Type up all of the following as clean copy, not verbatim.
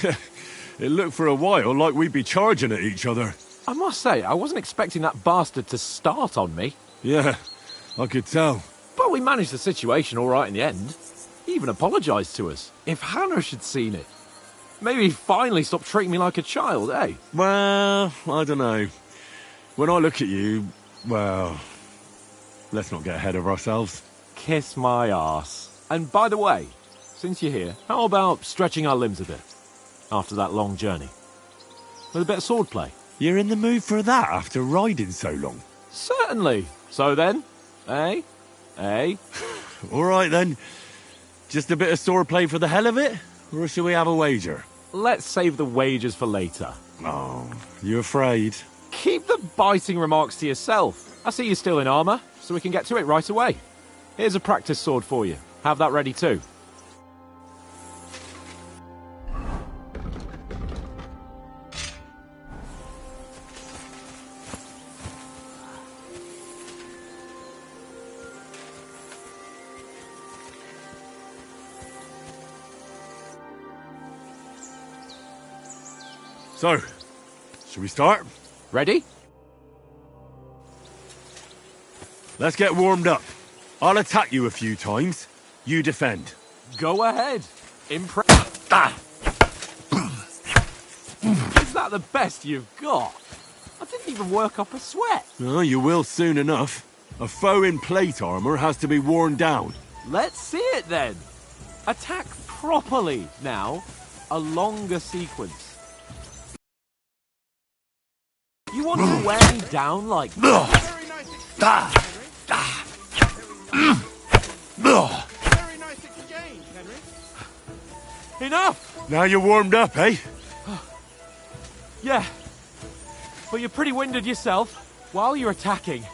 It looked for a while like we'd be charging at each other. I must say, I wasn't expecting that bastard to start on me. Yeah, I could tell. But we managed the situation all right in the end. He even apologised to us. If Hannah had seen it, maybe he'd finally stop treating me like a child, eh? Well, I don't know. When I look at you, well, let's not get ahead of ourselves. Kiss my arse. And by the way, since you're here, how about stretching our limbs a bit after that long journey? With a bit of swordplay. You're in the mood for that after riding so long? Certainly. So then, eh? Eh? All right then. Just a bit of swordplay for the hell of it? Or shall we have a wager? Let's save the wagers for later. Oh, you afraid? Keep the biting remarks to yourself. I see you're still in armour, so we can get to it right away. Here's a practice sword for you. Have that ready too. So, shall we start? Ready? Let's get warmed up. I'll attack you a few times. You defend. Go ahead. Is that the best you've got? I didn't even work up a sweat. Oh, you will soon enough. A foe in plate armor has to be worn down. Let's see it then. Attack properly now. A longer sequence. You want to wear me down like that? Very nice exchange, Henry. Enough! Now you're warmed up, eh? Yeah. But you're pretty winded yourself. While you're attacking,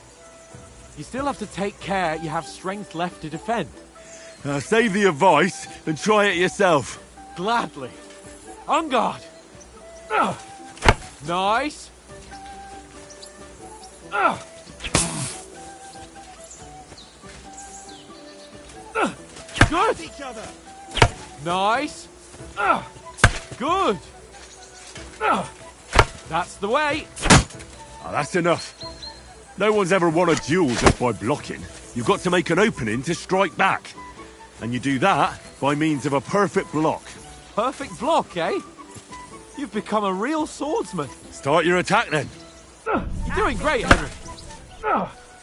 you still have to take care you have strength left to defend. Save the advice and try it yourself. Gladly. On guard. Nice. Good. Each other. Nice. Good. That's the way. Oh, that's enough. No one's ever won a duel just by blocking. You've got to make an opening to strike back. And you do that by means of a perfect block. Perfect block, eh? You've become a real swordsman. Start your attack then. You're doing great, Henry.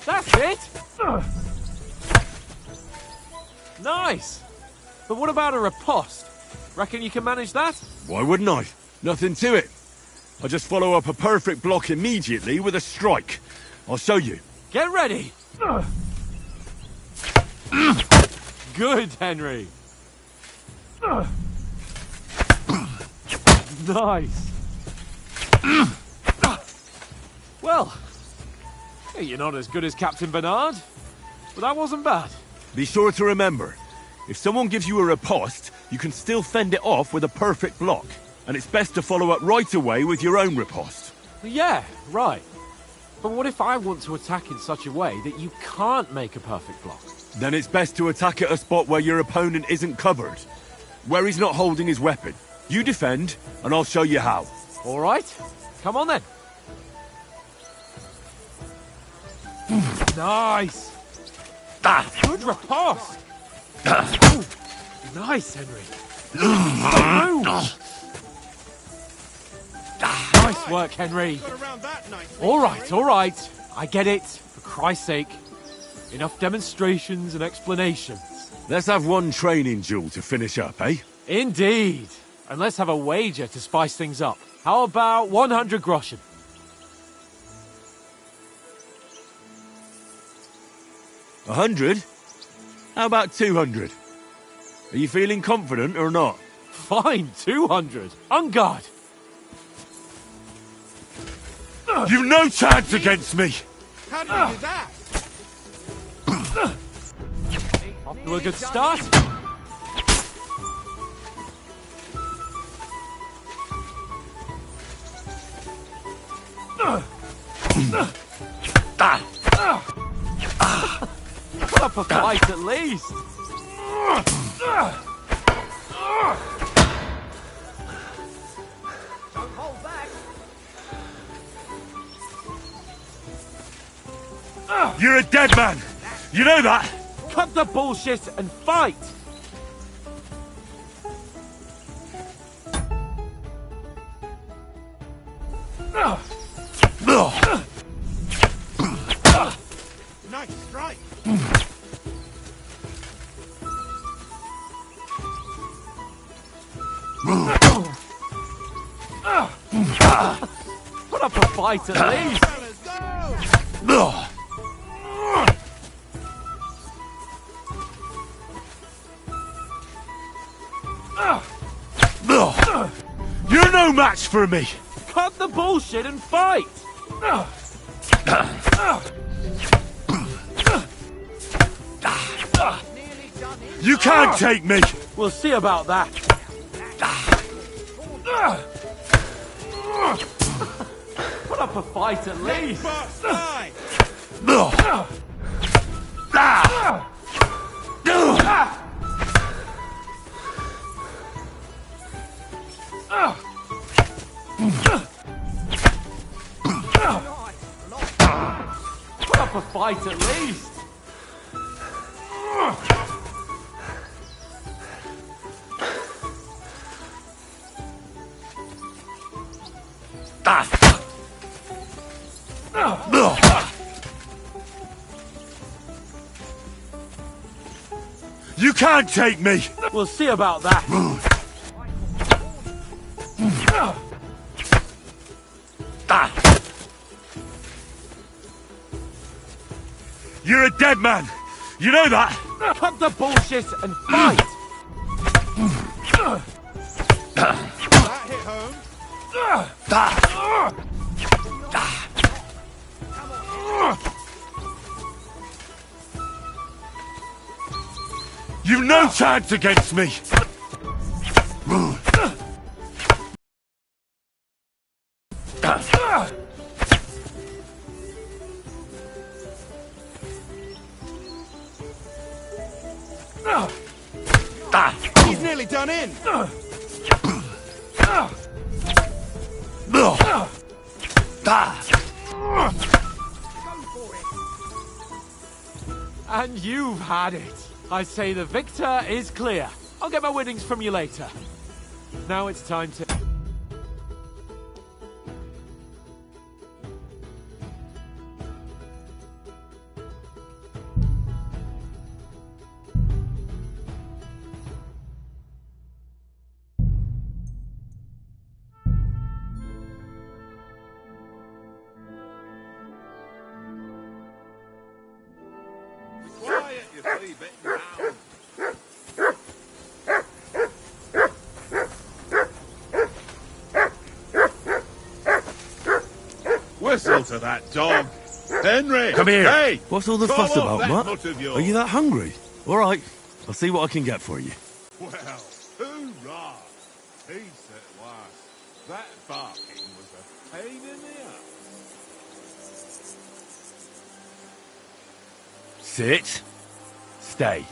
That's it. Nice. But what about a riposte? Reckon you can manage that? Why wouldn't I? Nothing to it. I just follow up a perfect block immediately with a strike. I'll show you. Get ready. Good, Henry. Nice. Well, you're not as good as Captain Bernard, but that wasn't bad. Be sure to remember, if someone gives you a riposte, you can still fend it off with a perfect block. And it's best to follow up right away with your own riposte. Yeah, right. But what if I want to attack in such a way that you can't make a perfect block? Then it's best to attack at a spot where your opponent isn't covered. Where he's not holding his weapon. You defend, and I'll show you how. All right. Come on then. Nice. Good riposte. Ooh, nice, Henry. Nice work, Henry. Got around that nicely. All right. I get it. For Christ's sake. Enough demonstrations and explanations. Let's have one training duel to finish up, eh? Indeed. And let's have a wager to spice things up. How about 100 groschen? 100? How about 200? Are you feeling confident or not? Fine, 200. On guard. You've no chance against me! How do you do that? Off to a good start. Put up a fight at least. You're a dead man. You know that? Cut the bullshit and fight! Nice strike. Put up a fight at least! Fellas, go! You're no match for me. Cut the bullshit and fight! You can't take me. We'll see about that. Put up a fight at least! Box, die! Put up a fight at least! You can't take me. We'll see about that. You're a dead man. You know that? Cut the bullshit and fight! That hit home. You've no chance against me. He's nearly done in. And you've had it. I say the victor is clear. I'll get my winnings from you later. Now it's time to... Quiet, you three-bit hound. Whistle to that dog. Henry! Come here. Hey! What's all the Come fuss off about, that Mutt? mutt of yours. Are you that hungry? All right. I'll see what I can get for you. Well, hoorah! Peace at last. That barking was a pain in the ass. Sit. Stay.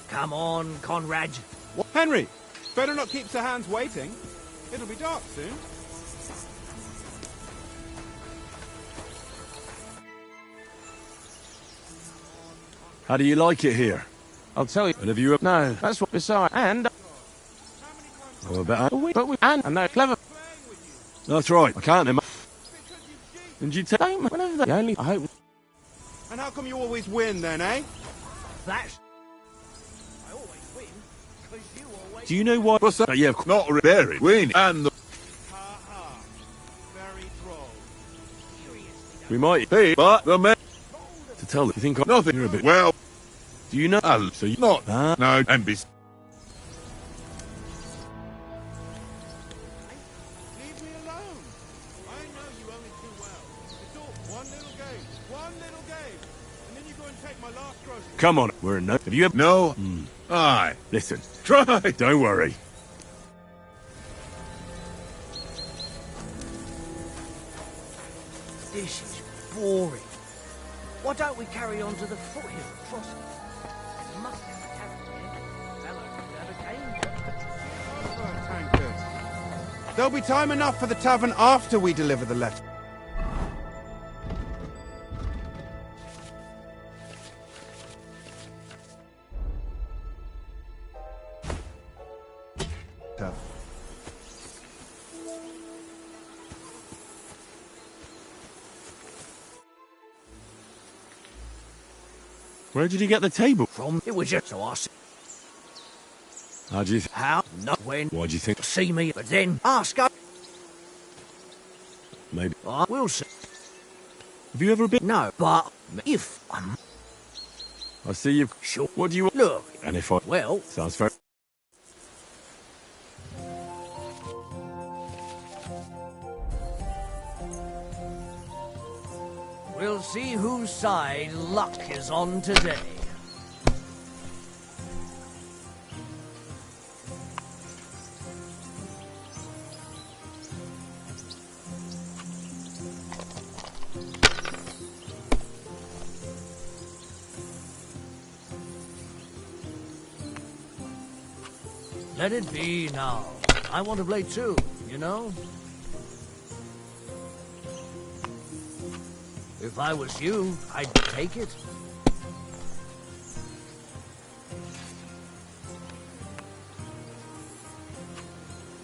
Come on, Conrad. Henry, better not keep Sir Hans waiting. It'll be dark soon. How do you like it here? I'll tell you. And have you... No, that's what beside. And Oh, I bet and no clever. That's right. I can't imagine. Did you take... Don't whenever they only. I hope. And how come you always win then, eh? That's... Do you know why? What's that? Yeah, Not buried. We and the Ha ha. Very droll. we might. hey, but the man. To tell you think I'm Nothing. You're a bit. Well, Do you know? so you not. Ah. No, and be. Leave me alone. I know you only too well. It's all one little game, and then you go and take my last grocery. Come on, we're in no. Have you ever? No. Aye. Listen, Try. don't worry. This is boring. Why don't we carry on to the foothill crossing? Must have a tavern here. Fellow could have a game. Tankard. There'll be time enough for the tavern after we deliver the letter. Where did you get the table? From it was just so I said, How do you? how? Not when. Why do you think? See me, but then ask us. Maybe. I will see. Have you ever been? No, but if I'm I see you. sure. What do you want? Look, And if I well, sounds fair. we'll see whose side luck is on today. Let it be now. I want to play too, you know? If I was you, I'd take it.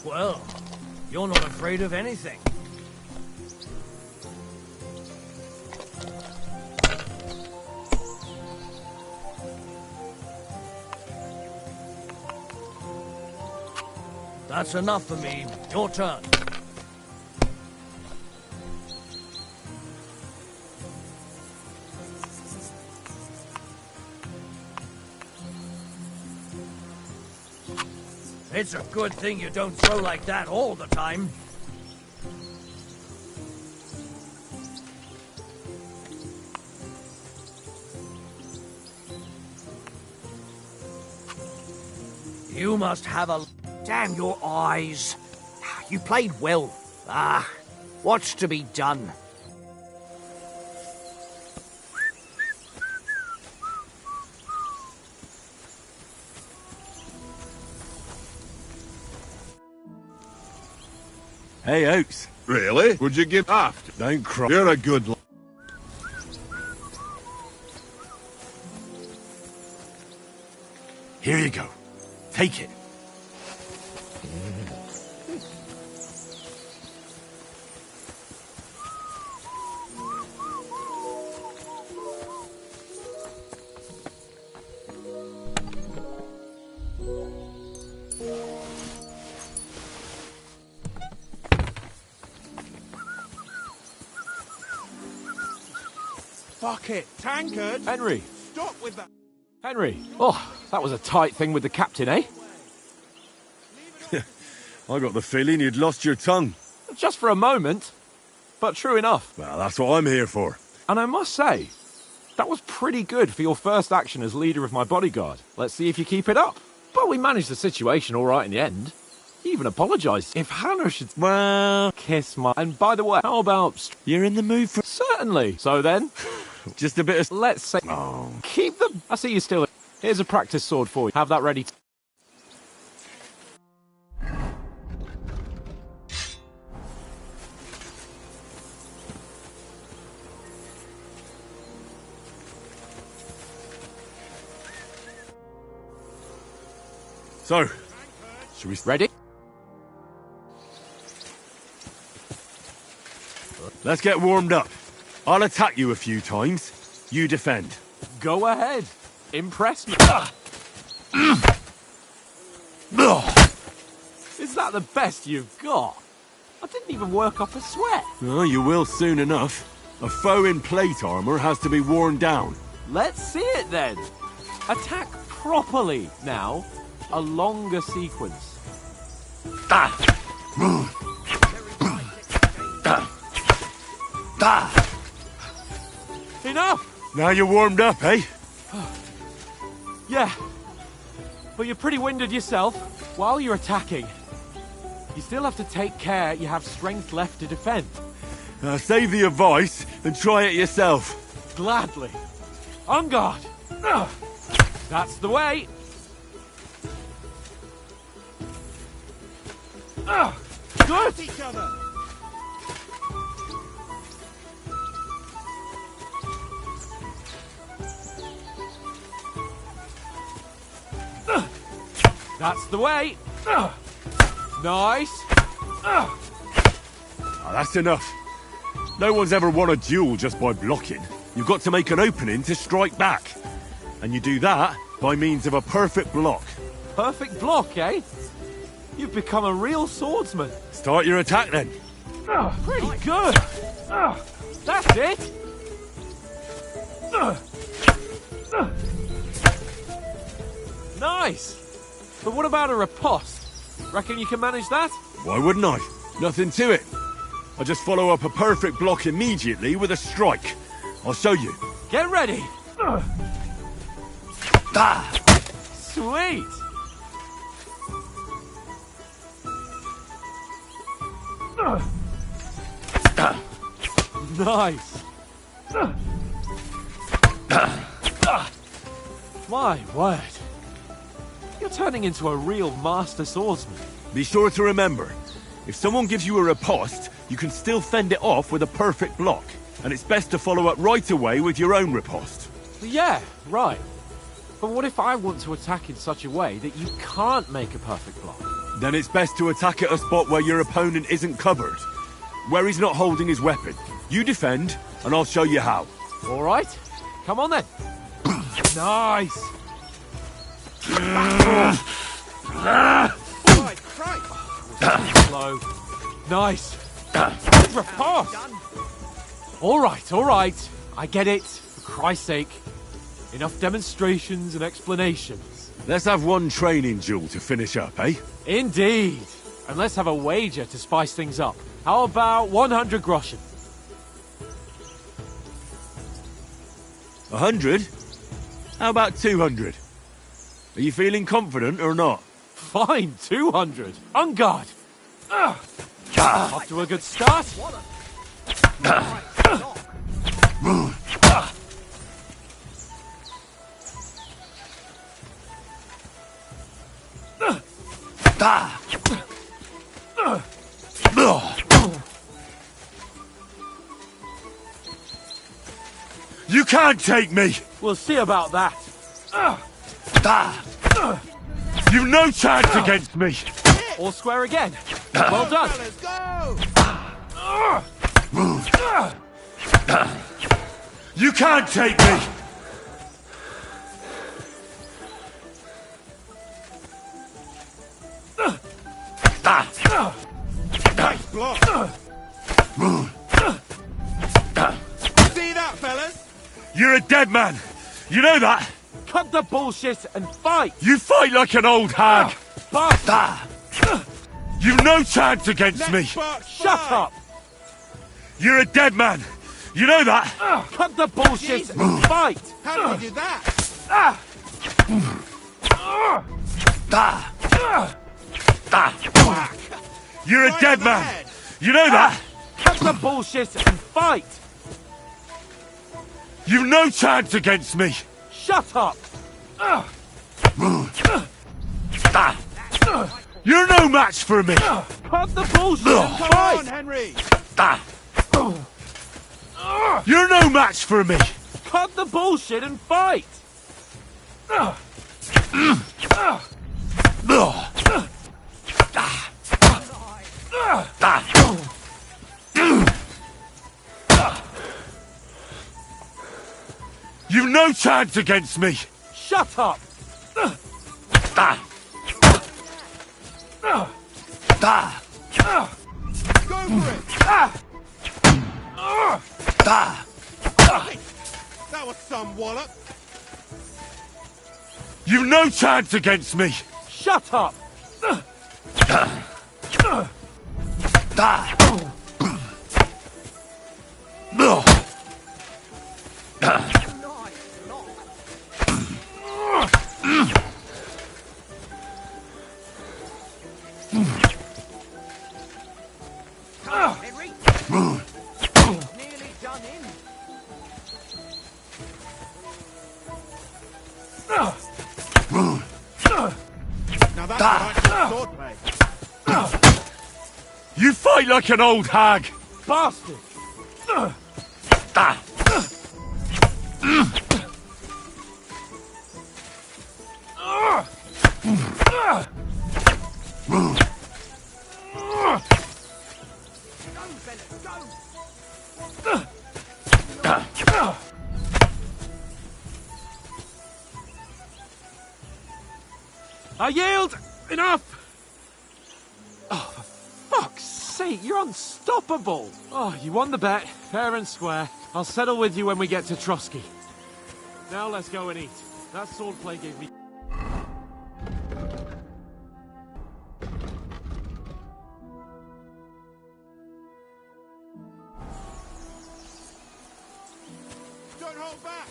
Well, you're not afraid of anything. That's enough for me. Your turn. It's a good thing you don't throw like that all the time. You must have a... Damn your eyes. You played well. Ah, what's to be done? Hey, Oaks. Really? Would you give after? Don't cry. You're a good. Here you go. Take it. Fuck it, Tankard! Henry! Stop with that! Henry! Oh, that was a tight thing with the captain, eh? I got the feeling you'd lost your tongue. Just for a moment. But true enough. Well, that's what I'm here for. And I must say, that was pretty good for your first action as leader of my bodyguard. Let's see if you keep it up. But we managed the situation all right in the end. You even apologised. If Hannah should... Well, kiss my... And by the way, how about... You're in the mood for... Certainly. So then, Just a bit of... let's say... Oh. Keep them... I see you still... Here's a practice sword for you. Have that ready. So, should we... Ready? Let's get warmed up. I'll attack you a few times. You defend. Go ahead. Impress me. Ugh. that the best you've got? I didn't even work off a sweat. Oh, you will soon enough. A foe in plate armor has to be worn down. Let's see it then. Attack properly now. A longer sequence. Enough! Now you're warmed up, eh? Yeah. But you're pretty winded yourself. While you're attacking, you still have to take care you have strength left to defend. Save the advice and try it yourself. Gladly. On guard. That's the way. Good. Each other. That's the way. Nice. That's enough. No one's ever won a duel just by blocking. You've got to make an opening to strike back. And you do that by means of a perfect block. Perfect block, eh? You've become a real swordsman. Start your attack then. Pretty good. That's it. Nice. But what about a riposte? Reckon you can manage that? Why wouldn't I? Nothing to it. I just follow up a perfect block immediately with a strike. I'll show you. Get ready. Sweet. Nice. My word. You're turning into a real master swordsman. Be sure to remember, if someone gives you a riposte, you can still fend it off with a perfect block. And it's best to follow up right away with your own riposte. Yeah, right. But what if I want to attack in such a way that you can't make a perfect block? Then it's best to attack at a spot where your opponent isn't covered. Where he's not holding his weapon. You defend, and I'll show you how. All right. Come on then. Nice. Right, Christ. Slow. Nice. Riposte. All right. I get it. For Christ's sake. Enough demonstrations and explanations. Let's have one training duel to finish up, eh? Indeed. And let's have a wager to spice things up. How about 100 groschen? 100? How about 200? Are you feeling confident or not? Fine, 200. On guard. Off to a good start. You can't take me! We'll see about that. You've no chance against me! All square again. Well done. Let's go. You can't take me! Nice block. See that, fellas? You're a dead man! You know that? Cut the bullshit and fight. You fight like an old hag! Bastard. You've no chance against me! Let's spark Shut fire. up. You're a dead man! You know that? Cut the bullshit and fight. How did we do that? You're a Right dead on the man! head. You know that? Cut the bullshit and fight. You've no chance against me! Shut up. You're no match for me! Cut the bullshit and Come on, fight. Henry. You're no match for me! Cut the bullshit and fight. You've no chance against me! Shut up. Go for it! That was some wallop. You've no chance against me! Shut up! Henry? Nearly done in. Now that's actual swordplay. You fight like an old hag! Bastard! Go, Bennett, go! I yield! Enough! Oh, for fuck's sake, you're unstoppable! Oh, you won the bet, fair and square. I'll settle with you when we get to Trotsky. Now let's go and eat. That swordplay gave me... Don't hold back!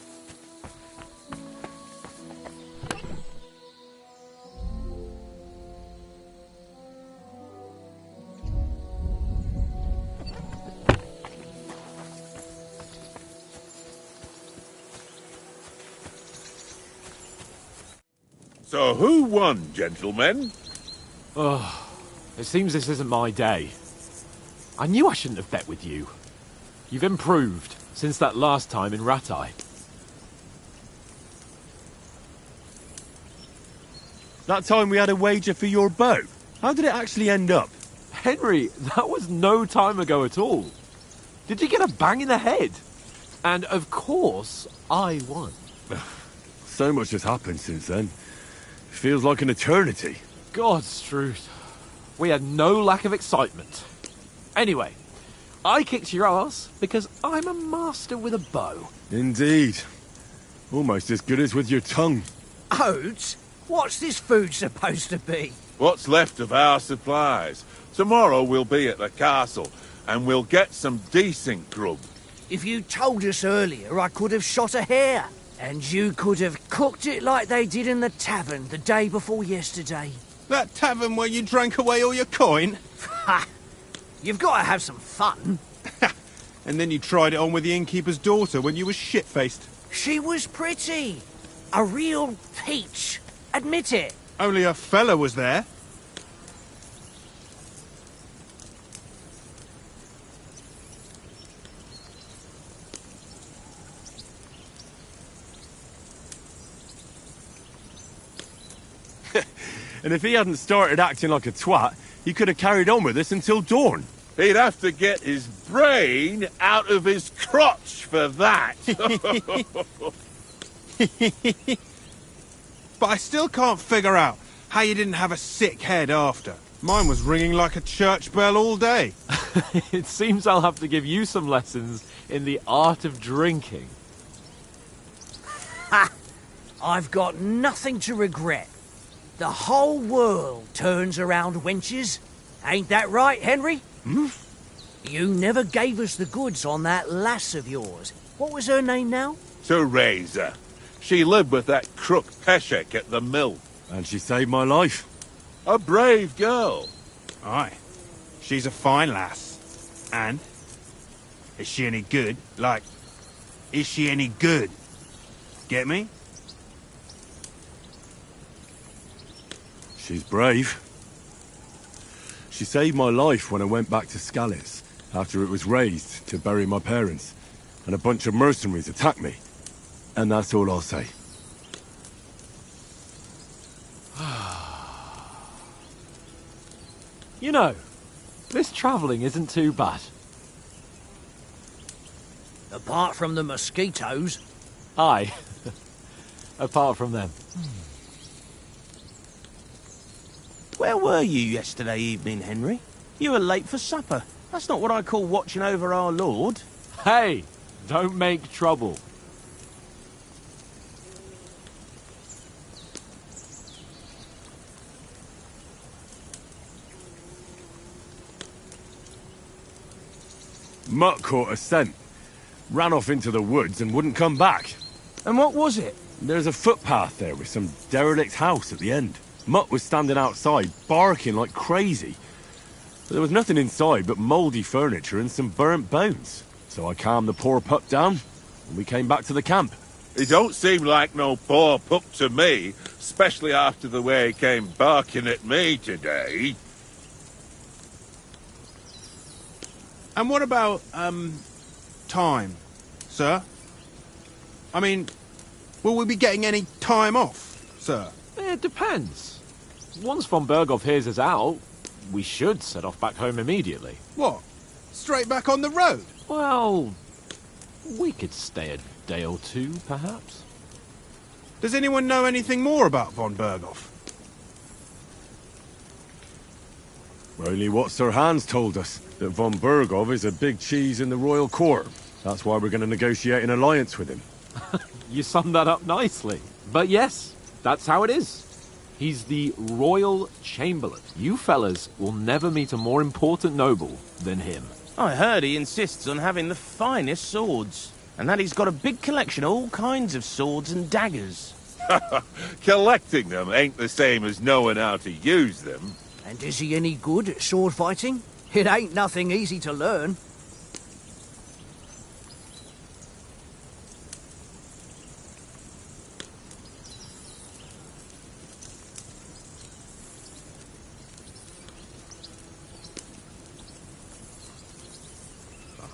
So who won, gentlemen? Oh, it seems this isn't my day. I knew I shouldn't have bet with you. You've improved since that last time in Ratai. That time we had a wager for your bow. How did it actually end up? Henry, that was no time ago at all. Did you get a bang in the head? And of course, I won. So much has happened since then. Feels like an eternity. God's truth. We had no lack of excitement. Anyway, I kicked your ass because I'm a master with a bow. Indeed. Almost as good as with your tongue. Oats? What's this food supposed to be? What's left of our supplies? Tomorrow we'll be at the castle, and we'll get some decent grub. If you told us earlier, I could have shot a hare. And you could have cooked it like they did in the tavern the day before yesterday. That tavern where you drank away all your coin? Ha! You've got to have some fun. And then you tried it on with the innkeeper's daughter when you were shit-faced. She was pretty. A real peach. Admit it. Only a fella was there. And if he hadn't started acting like a twat, he could have carried on with us until dawn. He'd have to get his brain out of his crotch for that. But I still can't figure out how you didn't have a sick head after. Mine was ringing like a church bell all day. It seems I'll have to give you some lessons in the art of drinking. Ha! I've got nothing to regret. The whole world turns around wenches. Ain't that right, Henry? Hmm? You never gave us the goods on that lass of yours. What was her name now? Teresa. She lived with that crook Peshek at the mill. And she saved my life. A brave girl. Aye. She's a fine lass. And? Is she any good? Like, is she any good? Get me? She's brave. She saved my life when I went back to Scallis after it was razed to bury my parents, and a bunch of mercenaries attacked me. And that's all I'll say. You know, this travelling isn't too bad. Apart from the mosquitoes. Aye. Apart from them. Where were you yesterday evening, Henry? You were late for supper. That's not what I call watching over our Lord. Hey, don't make trouble. Mutt caught a scent, ran off into the woods and wouldn't come back. And what was it? There's a footpath there with some derelict house at the end. Mutt was standing outside, barking like crazy. There was nothing inside but mouldy furniture and some burnt bones. So I calmed the poor pup down, and we came back to the camp. He don't seem like no poor pup to me, especially after the way he came barking at me today. And what about, time, sir? I mean, will we be getting any time off, sir? It depends. Once von Berghoff hears us out, we should set off back home immediately. What? Straight back on the road? Well, we could stay a day or two, perhaps. Does anyone know anything more about von Berghoff? Only what Sir Hans told us, that von Berghoff is a big cheese in the royal court. That's why we're going to negotiate an alliance with him. You summed that up nicely. But yes, that's how it is. He's the Royal Chamberlain. You fellas will never meet a more important noble than him. I heard he insists on having the finest swords, and that he's got a big collection of all kinds of swords and daggers. Collecting them ain't the same as knowing how to use them. And is he any good at sword fighting? It ain't nothing easy to learn.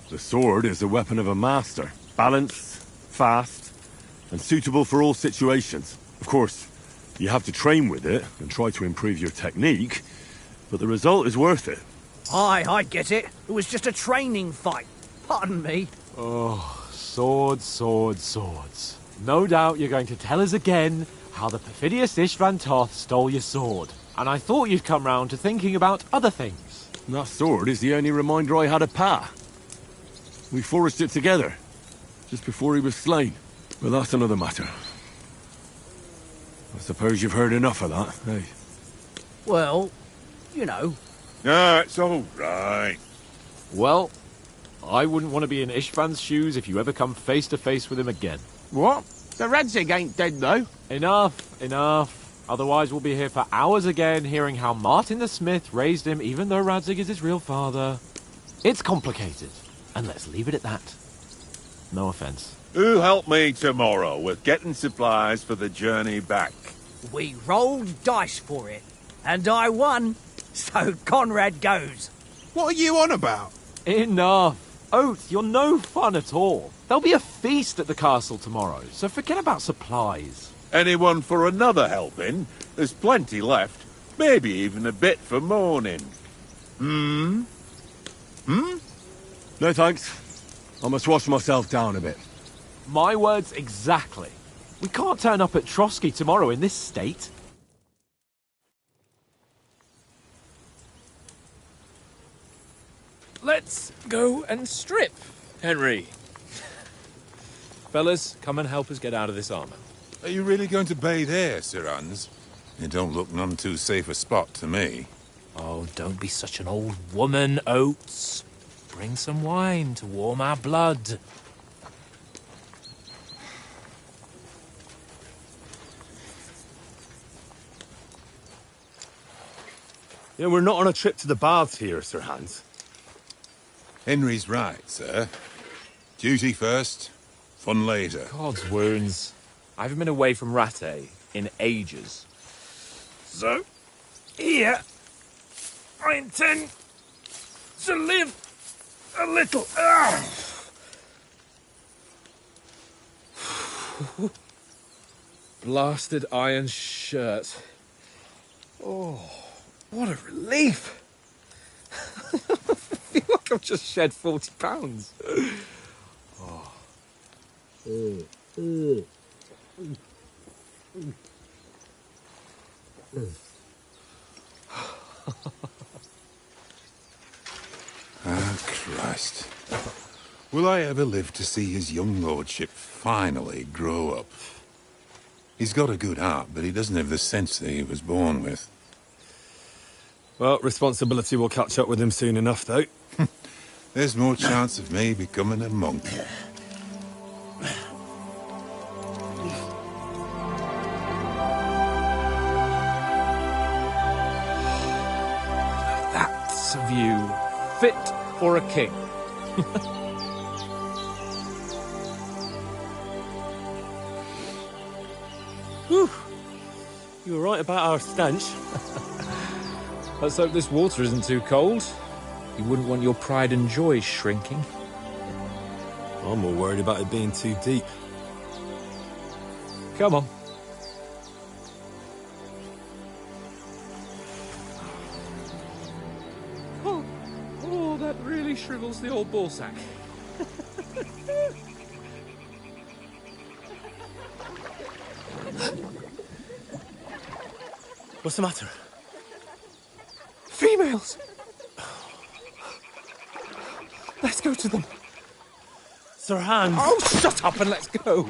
The sword is the weapon of a master. Balanced, fast, and suitable for all situations. Of course, you have to train with it and try to improve your technique, but the result is worth it. Aye, I get it. It was just a training fight. Pardon me. Oh, swords, swords, swords. No doubt you're going to tell us again how the perfidious Istvan Toth stole your sword. And I thought you'd come round to thinking about other things. And that sword is the only reminder I had of Pa. We forged it together, just before he was slain. But that's another matter. I suppose you've heard enough of that, eh? Well, you know. No, it's all right. Well, I wouldn't want to be in Istvan's shoes if you ever come face to face with him again. What? The Radzig ain't dead, though. Enough, enough. Otherwise we'll be here for hours again hearing how Martin the Smith raised him even though Radzig is his real father. It's complicated, and let's leave it at that. No offense. Who'll help me tomorrow with getting supplies for the journey back? We rolled dice for it, and I won. So Conrad goes. What are you on about? Enough. Oath, you're no fun at all. There'll be a feast at the castle tomorrow, so forget about supplies. Anyone for another helping? There's plenty left. Maybe even a bit for morning. No thanks. I must wash myself down a bit. My words exactly. We can't turn up at Trotsky tomorrow in this state. Let's go and strip, Henry. Fellas, come and help us get out of this armor. Are you really going to bathe here, Sir Hans? It don't look none too safe a spot to me. Oh, don't be such an old woman, Oates. Bring some wine to warm our blood. Yeah, we're not on a trip to the baths here, Sir Hans. Henry's right, sir. Duty first, fun later. God's wounds. I haven't been away from Rattay in ages. So, here, I intend to live a little. Blasted iron shirt. Oh, what a relief. I feel like I've just shed 40 pounds. Ah, Christ. Will I ever live to see his young lordship finally grow up? He's got a good heart, but he doesn't have the sense that he was born with. Well, responsibility will catch up with him soon enough, though. There's more chance of me becoming a monk. That's a view fit for a king. Whew. You were right about our stench. Let's hope this water isn't too cold. You wouldn't want your pride and joy shrinking. I'm more worried about it being too deep. Come on. Oh, that really shrivels the old ball sack. What's the matter? Females! Let's go to them. Sir Hans! Oh, shut up and let's go.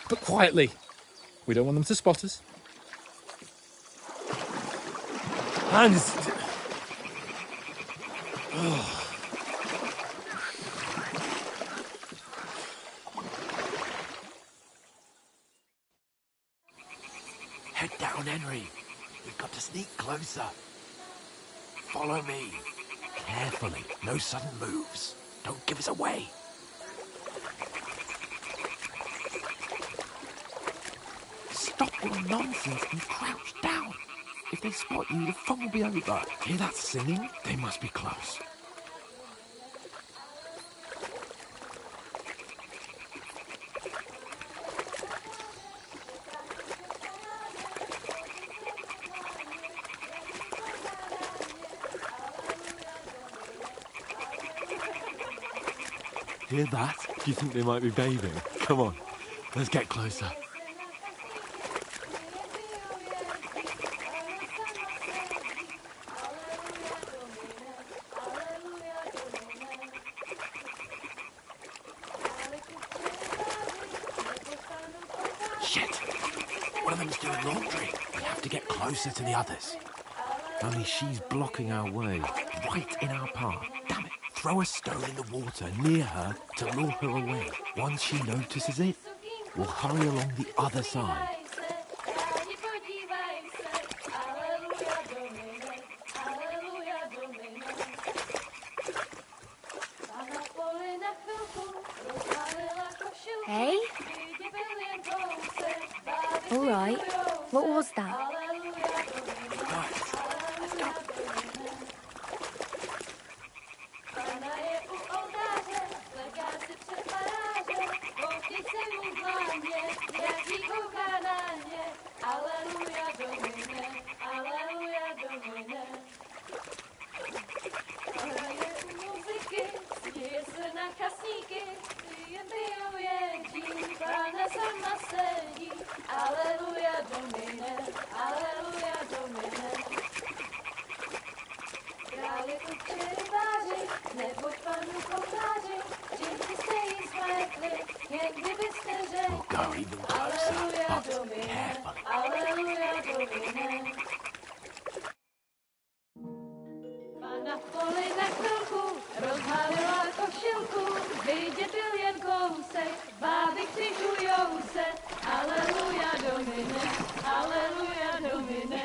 But quietly. We don't want them to spot us. Hans! Head down, Henry. We've got to sneak closer. Follow me. Carefully. No sudden moves. Don't give us away. Stop your nonsense and crouch down. If they spot you, the fun will be over. Hear that singing? They must be close. Hear that? Do you think they might be bathing? Come on, let's get closer. Shit! One of them's doing laundry. We have to get closer to the others. Only she's blocking our way, right in our path. Damn it! Throw a stone in the water near her to lure her away. Once she notices it, we'll hurry along the other side. Hey? All right. What was that? We'll go even closer, but carefully. Na poli na chvilku rozhalila košilku, vidět byl jen kousek, báby křižujou se, aleluja Domine, aleluja Domine.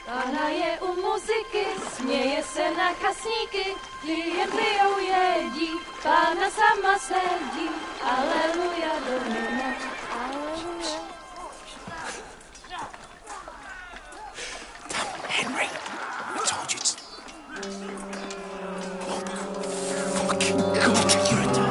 Pána je u muziky, směje se na kasníky, klienty ją jedí, Pána sama sedí, aleluja Domine, aleluja. Henry, I told you to... Fucking God, you're a dog.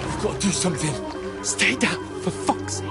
We've got to do something. Stay down, for fuck's sake.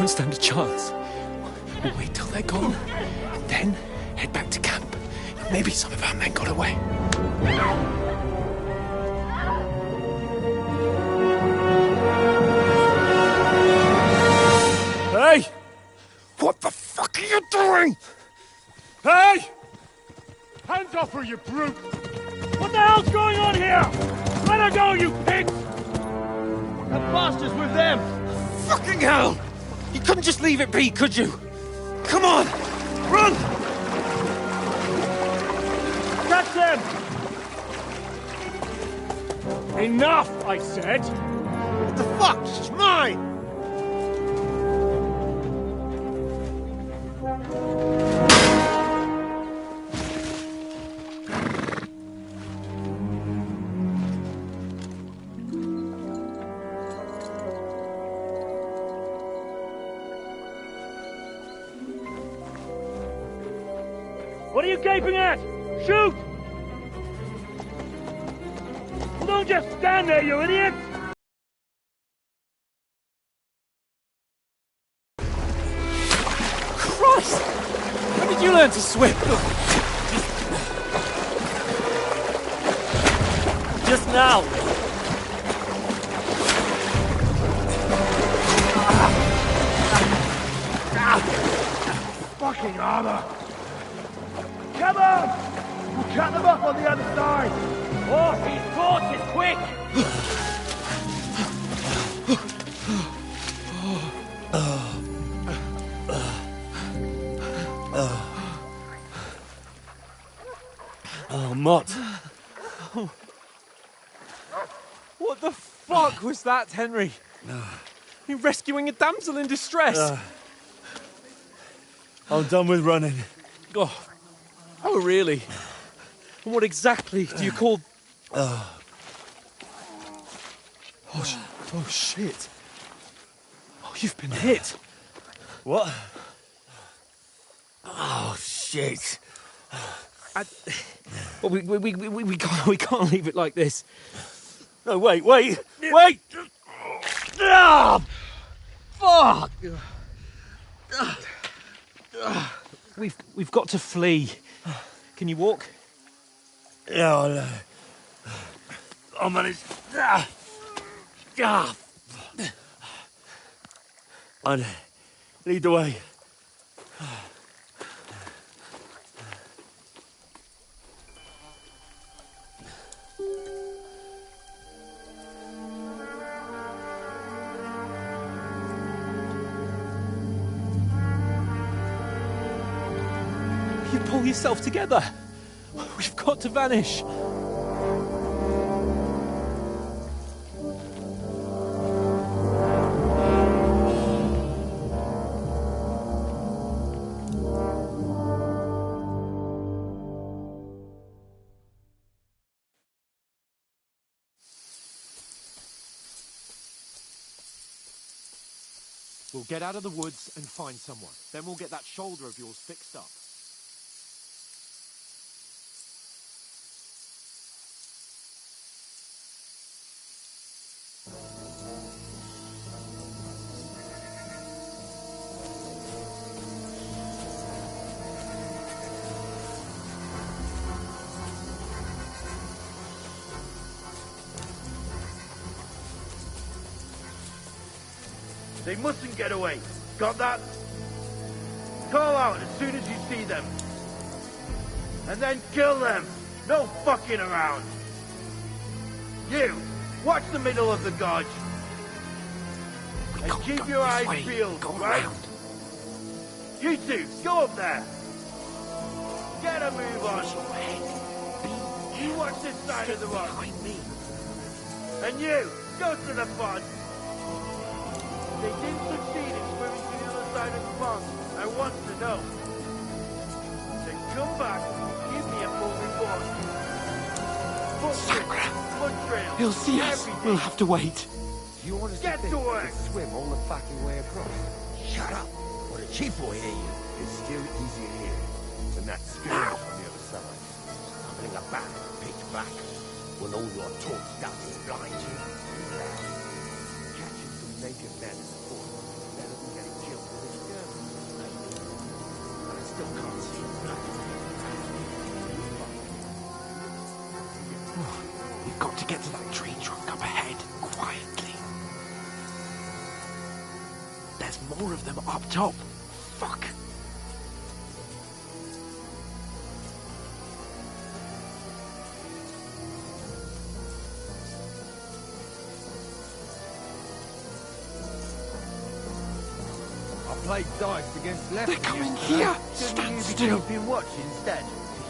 don't stand a chance. We'll wait till they're gone, and then head back to camp. Maybe some of our men got away. Hey! What the fuck are you doing? Hey! Hands off her, you brute! What the hell's going on here? Let her go, you pigs! That bastard's with them! Fucking hell! You couldn't just leave it be, could you? Come on! Run! Catch them! Enough, I said! What the fuck? She's mine! What are you gaping at? Shoot! Well, don't just stand there, you idiot! Christ! When did you learn to swim? Just now! Fucking armor! Come on! We'll cut them up on the other side! Oh, he's caught it! Quick! Oh, Mott. What the fuck was that, Henry? You rescuing a damsel in distress? I'm done with running. Oh, really? And what exactly do you call... Oh, shit. Oh, you've been hit. What? Oh, shit. Well, we can't leave it like this. No, wait! Ah! Fuck! We've got to flee. Can you walk? Yeah, I'll manage. I lead the way. You pull yourself together. We've got to vanish. We'll get out of the woods and find someone. Then we'll get that shoulder of yours fixed up. They mustn't get away. Got that? Call out as soon as you see them. And then kill them. No fucking around. You, watch the middle of the gorge. And keep your eyes peeled, right? You two, go up there. Get a move on. You watch this side of the rock. And you, go to the pond. They didn't succeed in swimming to the other side of the pond. I want to know. Then come back and give me a full report. Foot trail. He'll see us. Everything. We'll have to wait. You honestly Get think to you work. can swim all the fucking way across? Shut up, or the chief will hear you. It's still easier here than that skirmish on the other side. Stumbling about, pitch black, when all your talk does is blind you. Catching some naked men is sport, better than getting killed We've got to get to that tree trunk up ahead, quietly. There's more of them up top. Fuck. Played dice against left. They're coming here! Stand still! Keeping watch instead.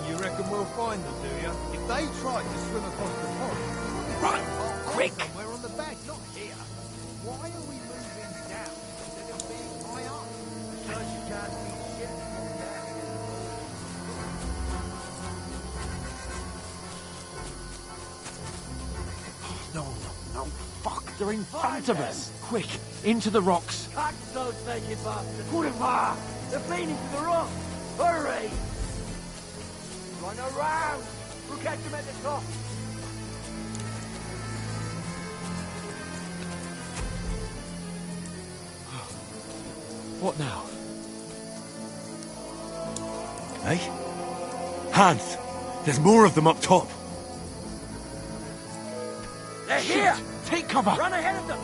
You reckon we'll find them, do you? If they tried to swim across the pond, run! Quick! We're on the bank, not here. Why are we moving down instead of being high up? Because you can't see shit from there. No. Fuck, they're in front of us. Quick, into the rocks. Catch those naked bastards. Put him far. They're feeding to the rock. Hurry! Run around. We'll catch them at the top. What now? Hey? Hans! There's more of them up top! They're here! Take cover! Run ahead of them!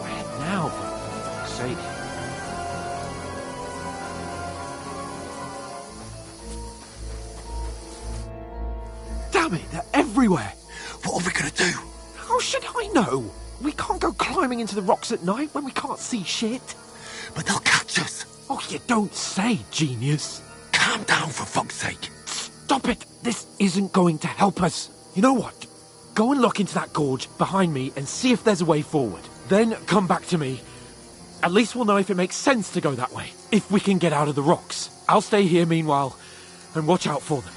Where now, for fuck's sake? Damn it, they're everywhere! What are we gonna do? How should I know? We can't go climbing into the rocks at night when we can't see shit. But they'll catch us! Oh, you don't say, genius. Calm down, for fuck's sake! Stop it! This isn't going to help us. You know what? Go and look into that gorge behind me and see if there's a way forward. Then come back to me. At least we'll know if it makes sense to go that way. If we can get out of the rocks. I'll stay here meanwhile and watch out for them.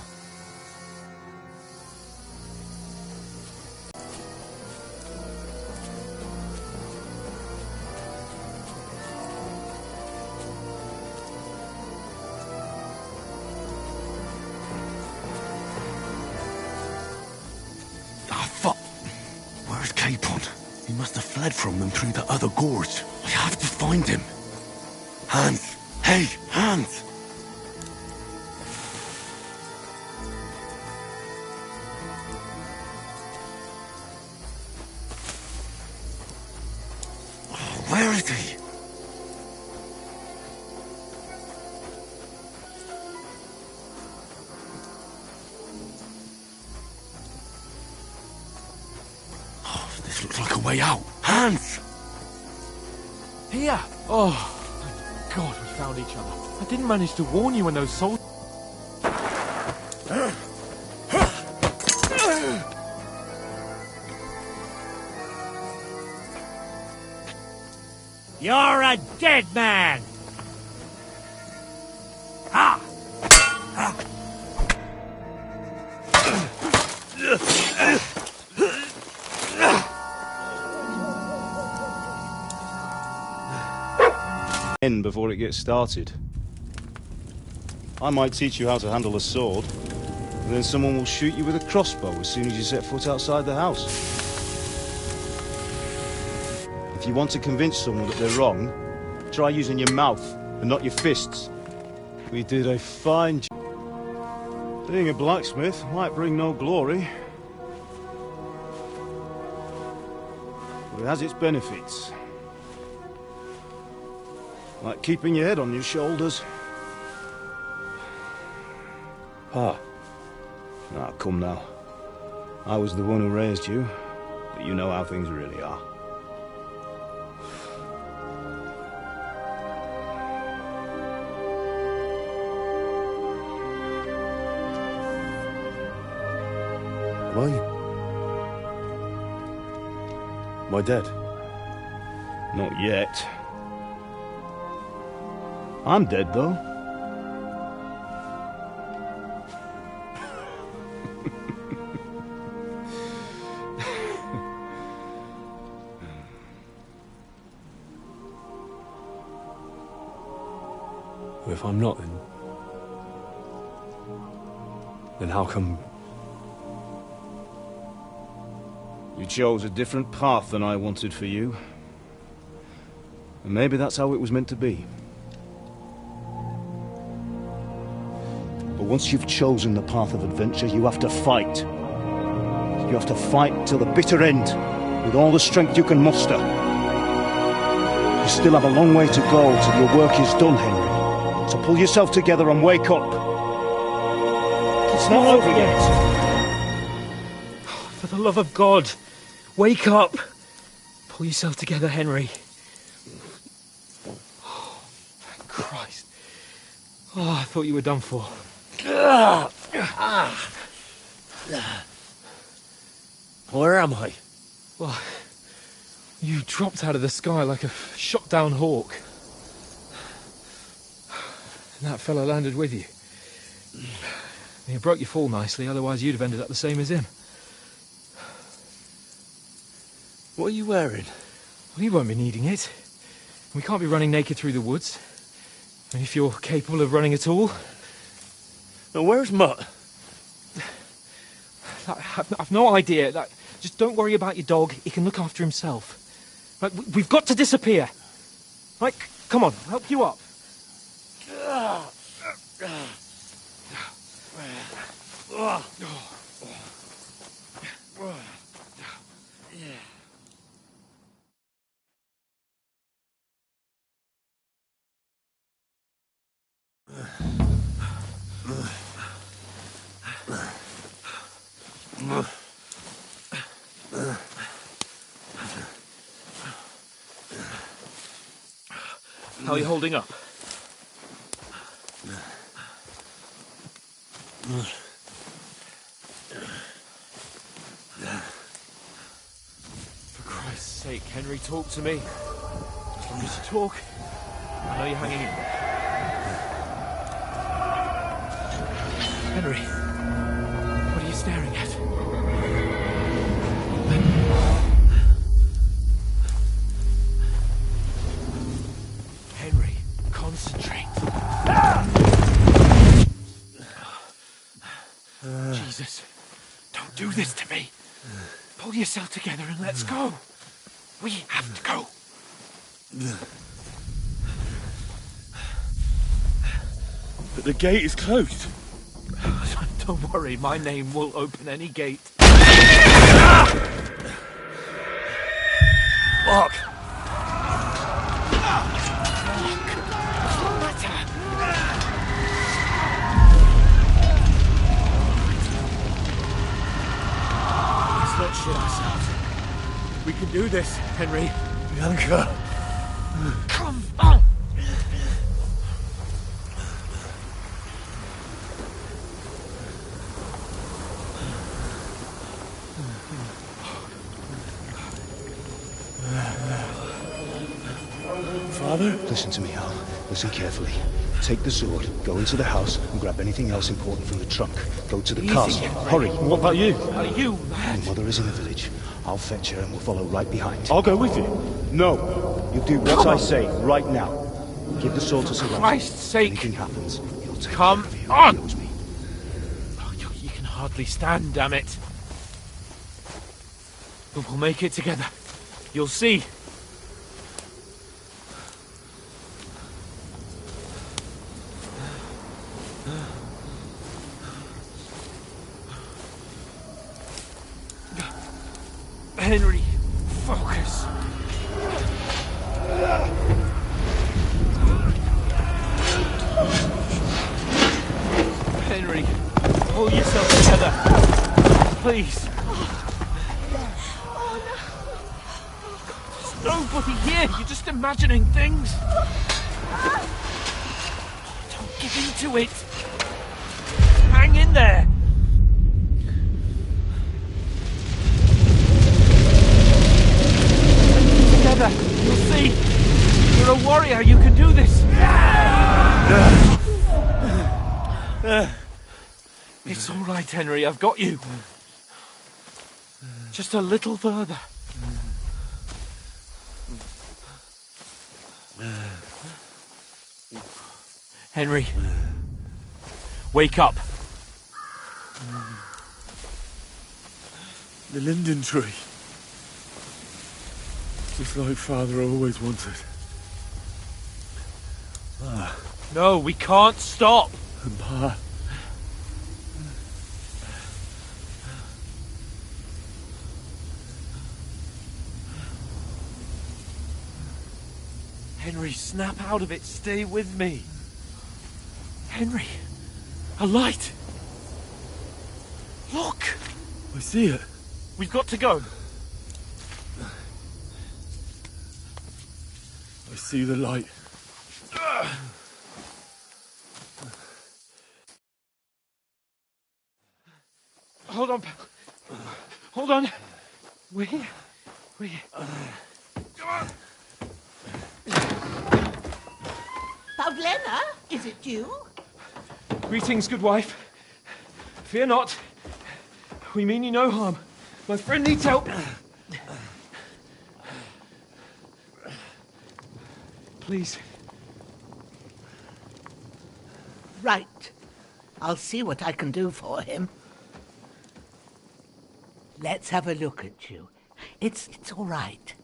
He must have fled from them through the other gorge. I have to find him. Hans! Hey, Hans! Oh, where is he? Looks like a way out. Hans! Here! Oh, thank God we found each other. I didn't manage to warn you when those soldiers... You're a dead man! Ha! In before it gets started. I might teach you how to handle a sword, and then someone will shoot you with a crossbow as soon as you set foot outside the house. If you want to convince someone that they're wrong, try using your mouth and not your fists. We did a fine job. Being a blacksmith might bring no glory, but it has its benefits. Like keeping your head on your shoulders. Ah. Ah, come now. I was the one who raised you, but you know how things really are. Am I dead? Not yet. I'm dead, though. If I'm not, then how come... You chose a different path than I wanted for you. And maybe that's how it was meant to be. But once you've chosen the path of adventure, you have to fight. You have to fight till the bitter end, with all the strength you can muster. You still have a long way to go till your work is done, Henry. So pull yourself together and wake up. It's not over yet. For the love of God, wake up. Pull yourself together, Henry. Oh, thank Christ. Oh, I thought you were done for. Where am I? Well, you dropped out of the sky like a shot-down hawk. And that fella landed with you. You broke your fall nicely, otherwise you'd have ended up the same as him. What are you wearing? Well, you won't be needing it. We can't be running naked through the woods. And if you're capable of running at all... Now, where's Mutt? I've no idea. Just don't worry about your dog. He can look after himself. Right, we've got to disappear. Right, come on, I'll help you up. How are you holding up? For Christ's sake, Henry, talk to me. As long as you talk, I know you're hanging in there. Henry, what are you staring at? Henry, concentrate. Jesus, don't do this to me. Pull yourself together and let's go. We have to go. But the gate is closed. Don't worry, my name will open any gate. Fuck! Let's not shit ourselves. We can do this, Henry. Bianca! Come on! Father? Listen to me, Al. Listen carefully. Take the sword, go into the house, and grab anything else important from the trunk. Go to the castle. Hurry. What about you? Are you mad? My mother is in the village. I'll fetch her and we'll follow right behind. I'll go with you. No. You do what I say right now. Give the sword to Sir Ralph. Christ's sake. If anything happens, he'll take Come care of you. on. He knows me. Oh, you can hardly stand, damn it. But we'll make it together. You'll see. Henry, focus. Henry, pull yourself together. Please. There's nobody here. You're just imagining things. Don't give into it. Hang in there. You'll see. You're a warrior. You can do this. It's all right, Henry. I've got you. Just a little further. Henry, wake up. The linden tree. Just like Father always wanted. No, we can't stop. Pa. Henry, snap out of it. Stay with me. Henry, a light. Look. I see it. We've got to go. I see the light. Hold on, pal. Hold on. We're here. We're here. Come on. Pavlena, is it you? Greetings, good wife. Fear not. We mean you no harm. My friend needs help. Please. Right. I'll see what I can do for him. Let's have a look at you. It's all right.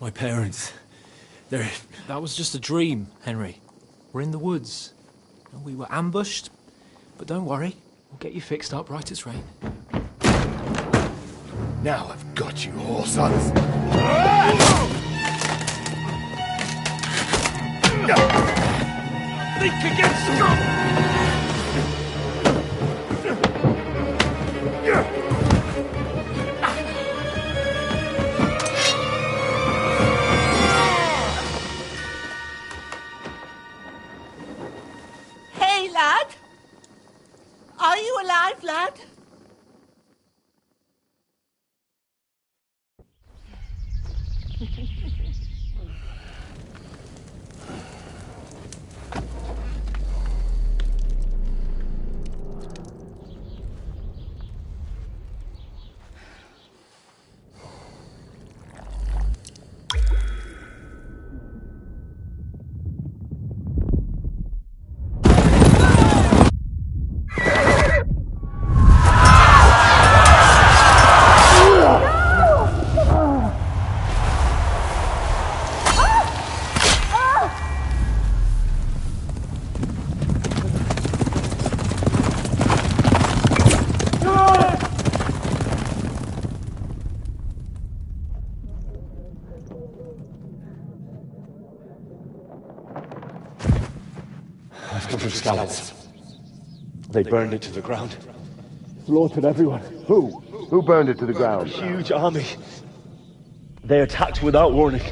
My parents. They're... That was just a dream, Henry. We're in the woods. We were ambushed, but don't worry. We'll get you fixed up right as rain. Now I've got you, whore sons. Think against them! Hey, lad! Are you alive, lad? I've come from Scallops. They burned it to the ground. Slaughtered everyone. Who? Who burned it to the ground? A huge army. They attacked without warning.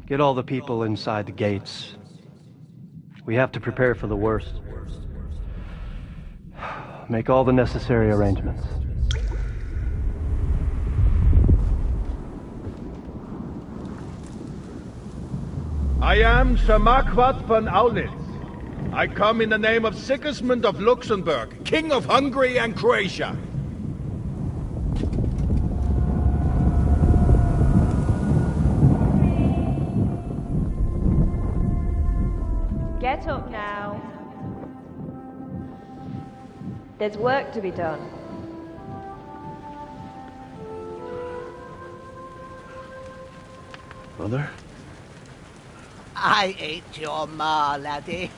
Get all the people inside the gates. We have to prepare for the worst. Make all the necessary arrangements. I am Sir Marquardt von Aulitz. I come in the name of Sigismund of Luxembourg, King of Hungary and Croatia. Get up now. There's work to be done. Mother? I ain't your ma, laddie.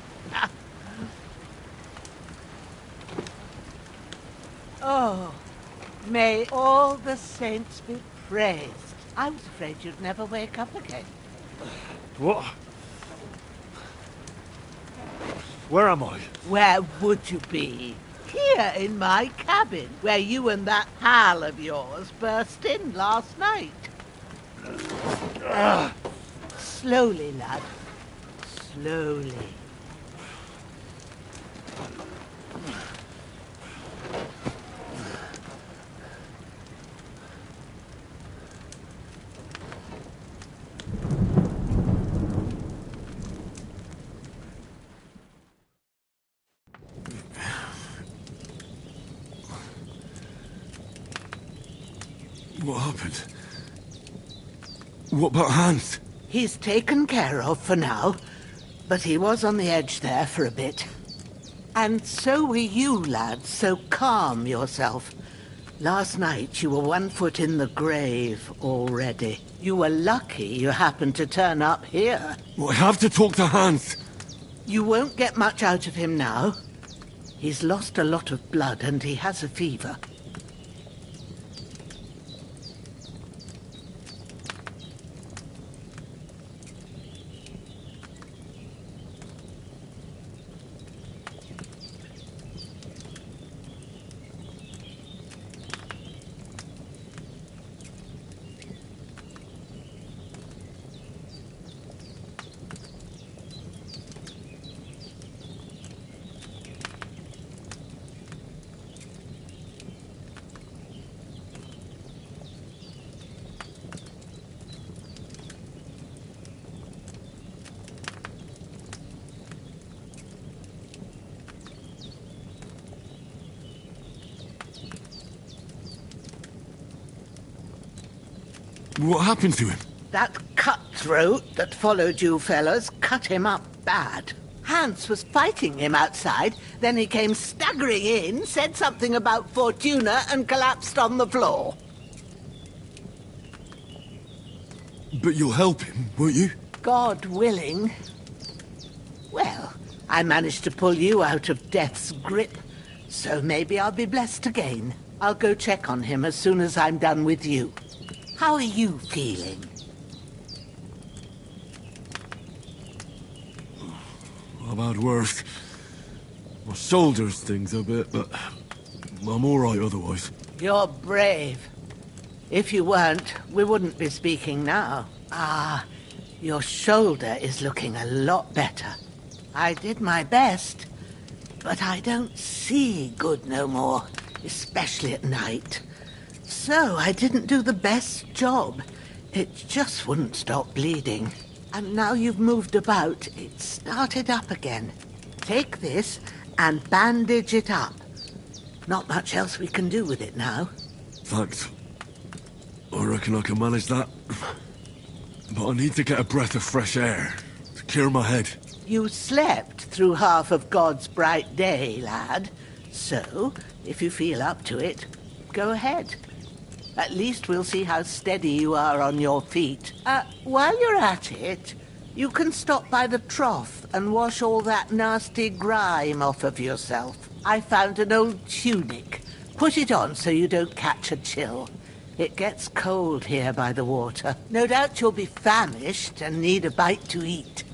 Oh, may all the saints be praised. I was afraid you'd never wake up again. What? Where am I? Where would you be? Here in my cabin, where you and that pal of yours burst in last night. Slowly, lad. Slowly. What happened? What about Hans? He's taken care of for now, but he was on the edge there for a bit. And so were you, lad, so calm yourself. Last night you were 1 foot in the grave already. You were lucky you happened to turn up here. I have to talk to Hans. You won't get much out of him now. He's lost a lot of blood and he has a fever. What happened to him? That cutthroat that followed you fellas cut him up bad. Hans was fighting him outside, then he came staggering in, said something about Fortuna, and collapsed on the floor. But you'll help him, won't you? God willing. Well, I managed to pull you out of death's grip, so maybe I'll be blessed again. I'll go check on him as soon as I'm done with you. How are you feeling? I've had worse. My shoulder stings a bit, but I'm all right otherwise. You're brave. If you weren't, we wouldn't be speaking now. Ah, your shoulder is looking a lot better. I did my best, but I don't see good no more, especially at night. So I didn't do the best job. It just wouldn't stop bleeding. And now you've moved about, it started up again. Take this and bandage it up. Not much else we can do with it now. Thanks. I reckon I can manage that. But I need to get a breath of fresh air to clear my head. You slept through half of God's bright day, lad. So, if you feel up to it, go ahead. At least we'll see how steady you are on your feet. While you're at it, you can stop by the trough and wash all that nasty grime off of yourself. I found an old tunic. Put it on so you don't catch a chill. It gets cold here by the water. No doubt you'll be famished and need a bite to eat.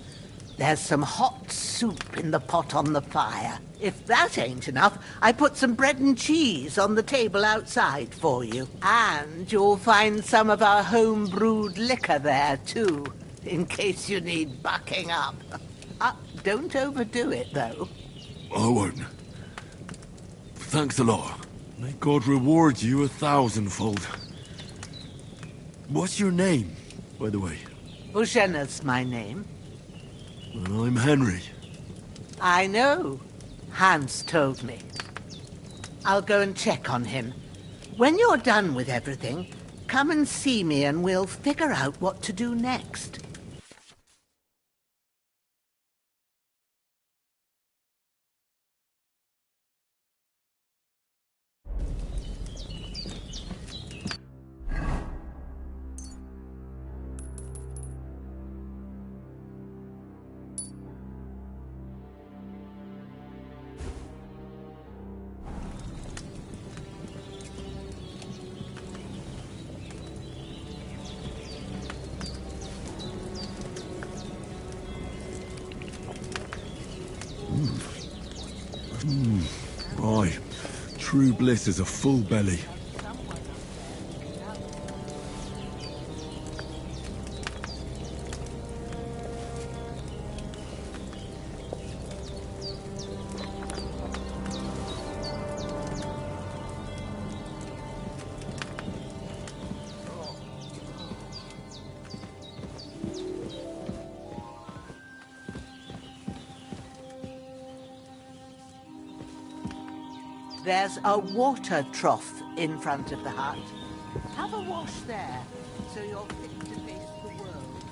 There's some hot soup in the pot on the fire. If that ain't enough, I put some bread and cheese on the table outside for you. And you'll find some of our home-brewed liquor there, too, in case you need bucking up. Don't overdo it, though. I won't. Thanks a lot. May God reward you 1,000-fold. What's your name, by the way? Bushenna's my name. And I'm Henry. I know. Hans told me. I'll go and check on him. When you're done with everything, come and see me and we'll figure out what to do next. Aye. True bliss is a full belly. There's a water trough in front of the hut. Have a wash there, so you're fit to face the world.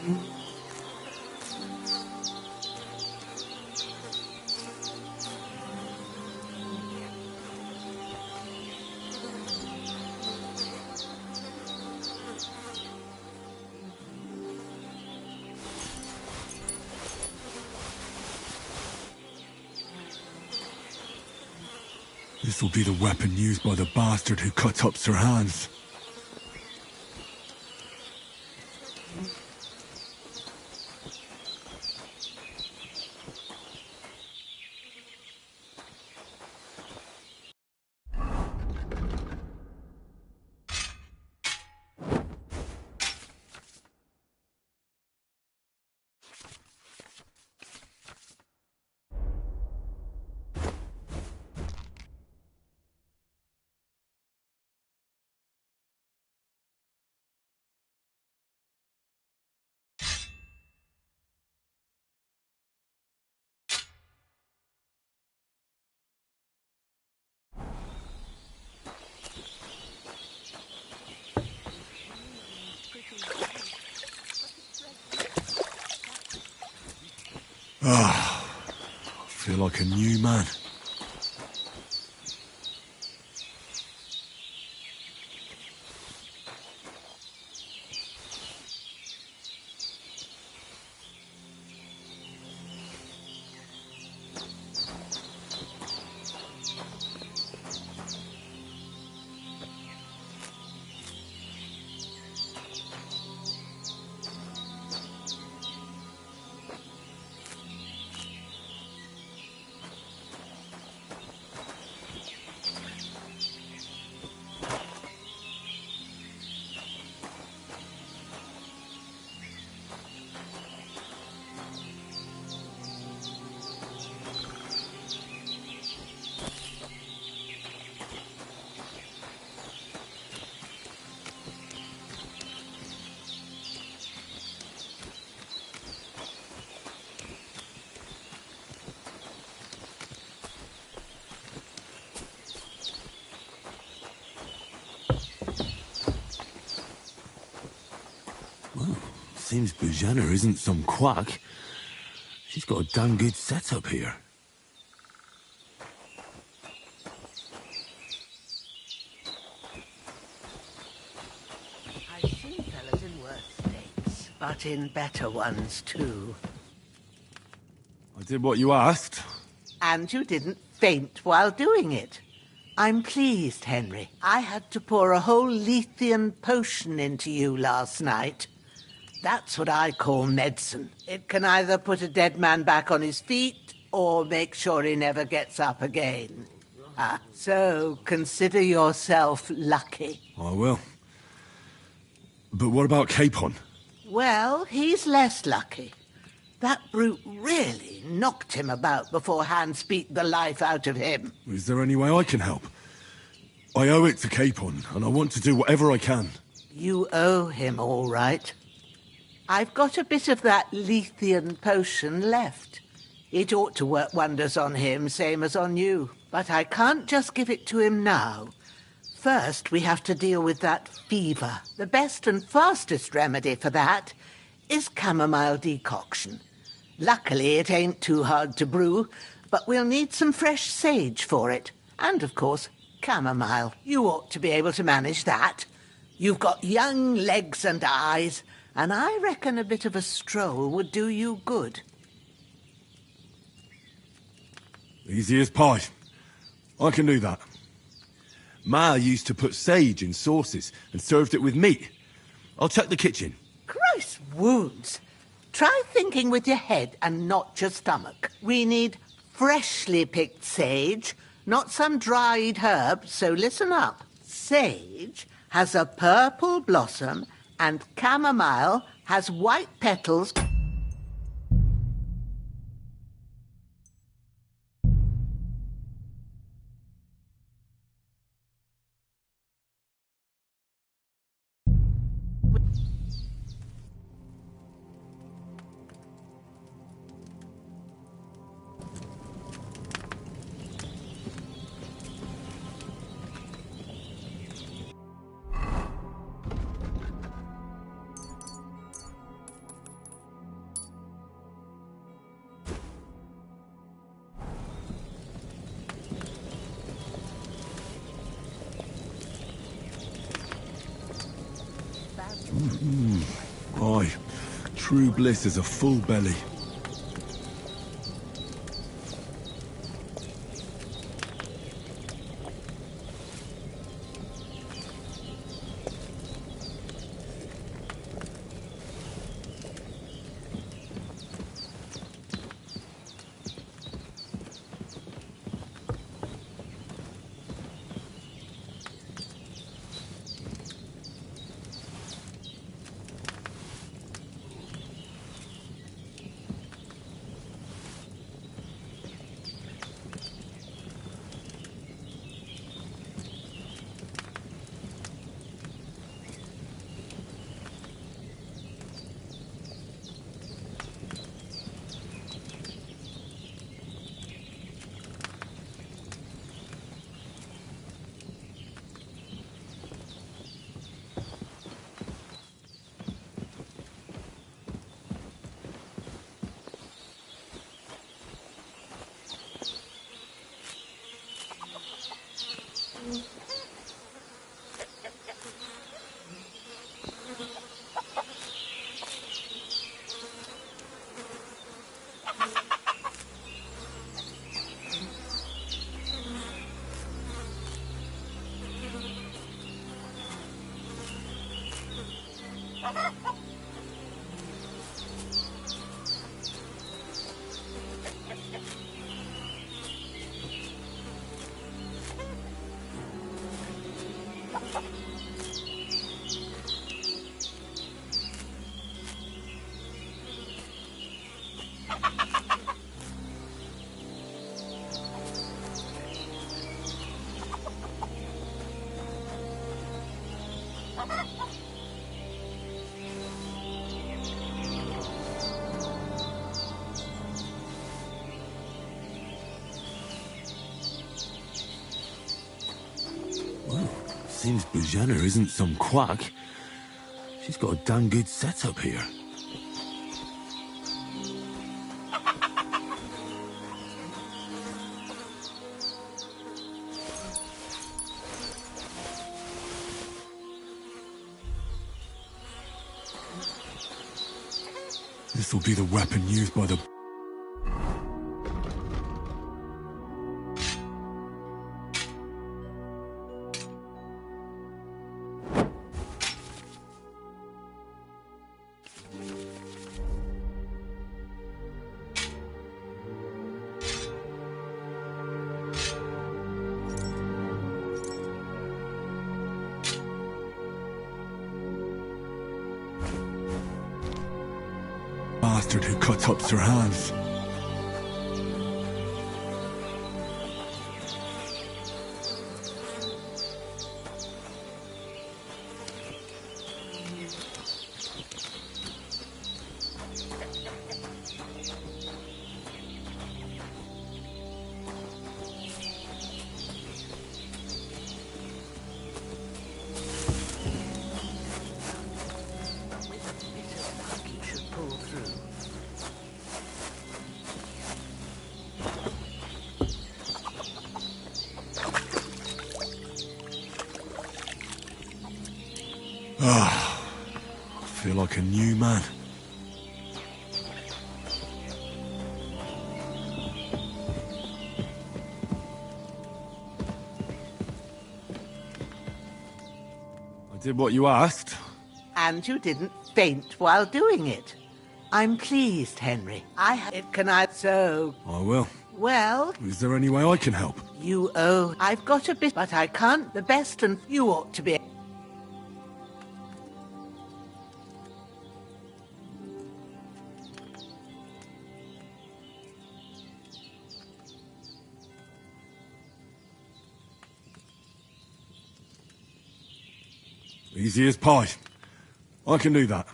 This will be the weapon used by the bastard who cut up Sir Hans. Ah, I feel like a new man. Seems Bujana isn't some quack. She's got a damn good setup here. I've seen fellas in worse states, but in better ones too. I did what you asked. And you didn't faint while doing it. I'm pleased, Henry. I had to pour a whole Lethean potion into you last night. That's what I call medicine. It can either put a dead man back on his feet or make sure he never gets up again. So consider yourself lucky. I will. But what about Capon? Well, he's less lucky. That brute really knocked him about before Hans beat the life out of him. Is there any way I can help? I owe it to Capon, and I want to do whatever I can. You owe him, all right. I've got a bit of that Lethean potion left. It ought to work wonders on him, same as on you. But I can't just give it to him now. First, we have to deal with that fever. The best and fastest remedy for that is chamomile decoction. Luckily, it ain't too hard to brew, but we'll need some fresh sage for it. And, of course, chamomile. You ought to be able to manage that. You've got young legs and eyes, and I reckon a bit of a stroll would do you good. Easy as pie. I can do that. Ma used to put sage in sauces and served it with meat. I'll check the kitchen. Christ wounds! Try thinking with your head and not your stomach. We need freshly picked sage, not some dried herb, so listen up. Sage has a purple blossom and chamomile has white petals. Aye, true bliss is a full belly. Seems Bujana isn't some quack. She's got a damn good setup here. This will be the weapon used by the... bastard who cut up her hands. Ah, I feel like a new man. I did what you asked. And you didn't faint while doing it. I'm pleased, Henry. Can I so... I will. Well... Is there any way I can help? You owe... I've got a bit, but I can't. The best, and you ought to be... Easy as pie. I can do that.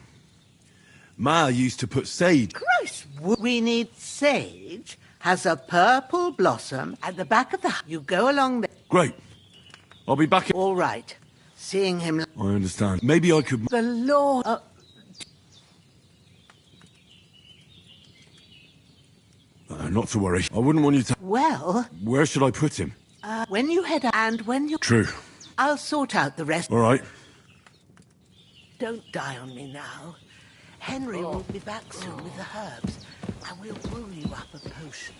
Ma used to put sage... Christ, we need sage. Has a purple blossom at the back of the... You go along there. Great. I'll be back... All right. Seeing him... I understand. Maybe I could... The Lord... not to worry. I wouldn't want you to... Well... Where should I put him? When you head... And when you... True. I'll sort out the rest... All right. Don't die on me now. Henry will be back soon with the herbs, and we'll brew you up a potion.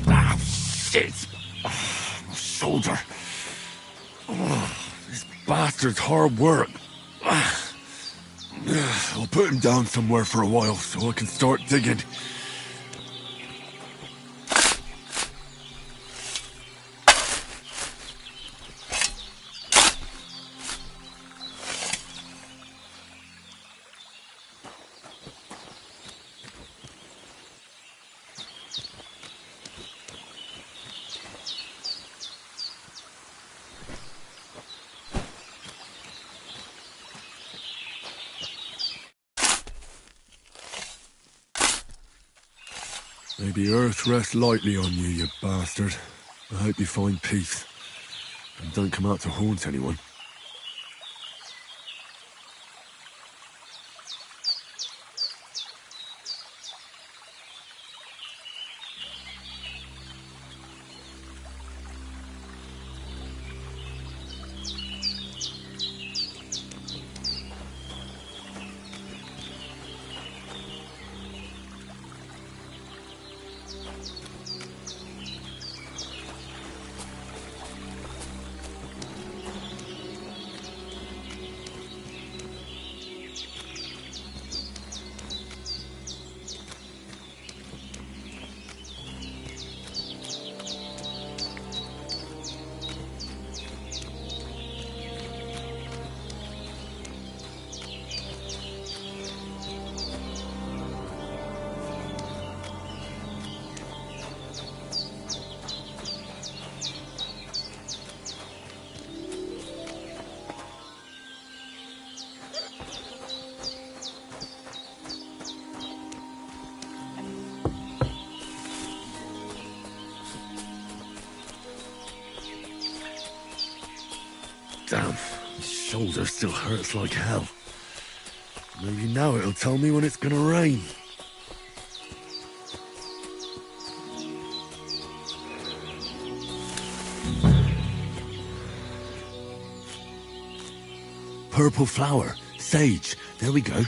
Ah, shit! Oh, my shoulder. Oh, this bastard's hard work. I'll put him down somewhere for a while so I can start digging. May the earth rest lightly on you, you bastard. I hope you find peace. And don't come out to haunt anyone. Damn, my shoulder still hurts like hell. Maybe now it'll tell me when it's gonna rain. Purple flower, sage, there we go.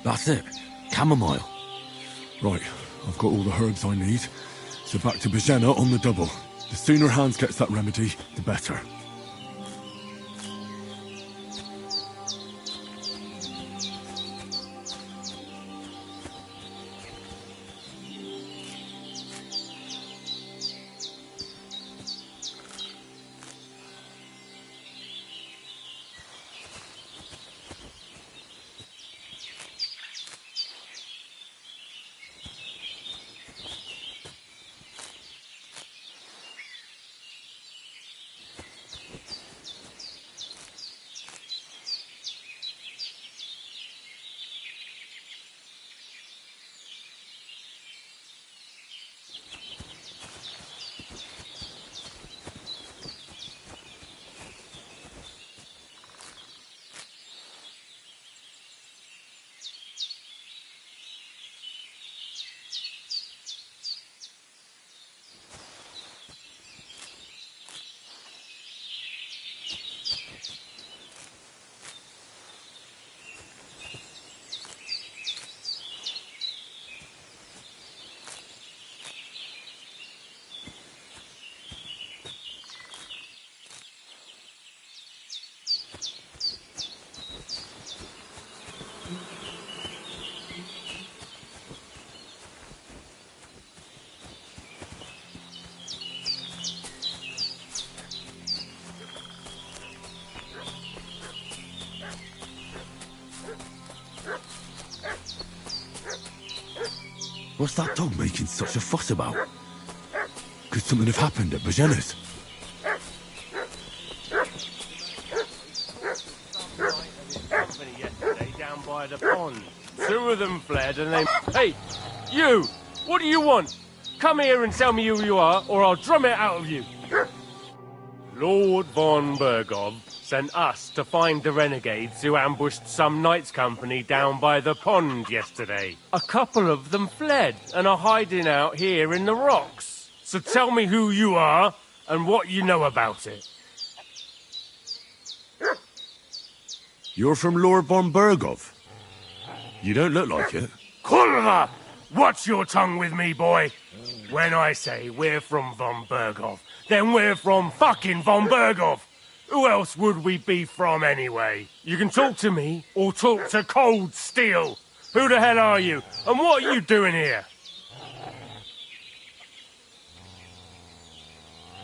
That's it. Chamomile. Right, I've got all the herbs I need. So back to Bajena on the double. The sooner Hans gets that remedy, the better. What's that dog making such a fuss about? Could something have happened at Bajena's? Company yesterday down by the pond. 2 of them fled and they... Hey, you! What do you want? Come here and tell me who you are, or I'll drum it out of you. Lord von Bergov sent us to find the renegades who ambushed some knights' company down by the pond yesterday. A couple of them fled and are hiding out here in the rocks. So tell me who you are and what you know about it. You're from Lord von Bergov. You don't look like it. Kurva! Watch your tongue with me, boy. When I say we're from von Bergov, then we're from fucking von Bergov. Who else would we be from anyway? You can talk to me or talk to Cold Steel. Who the hell are you? And what are you doing here?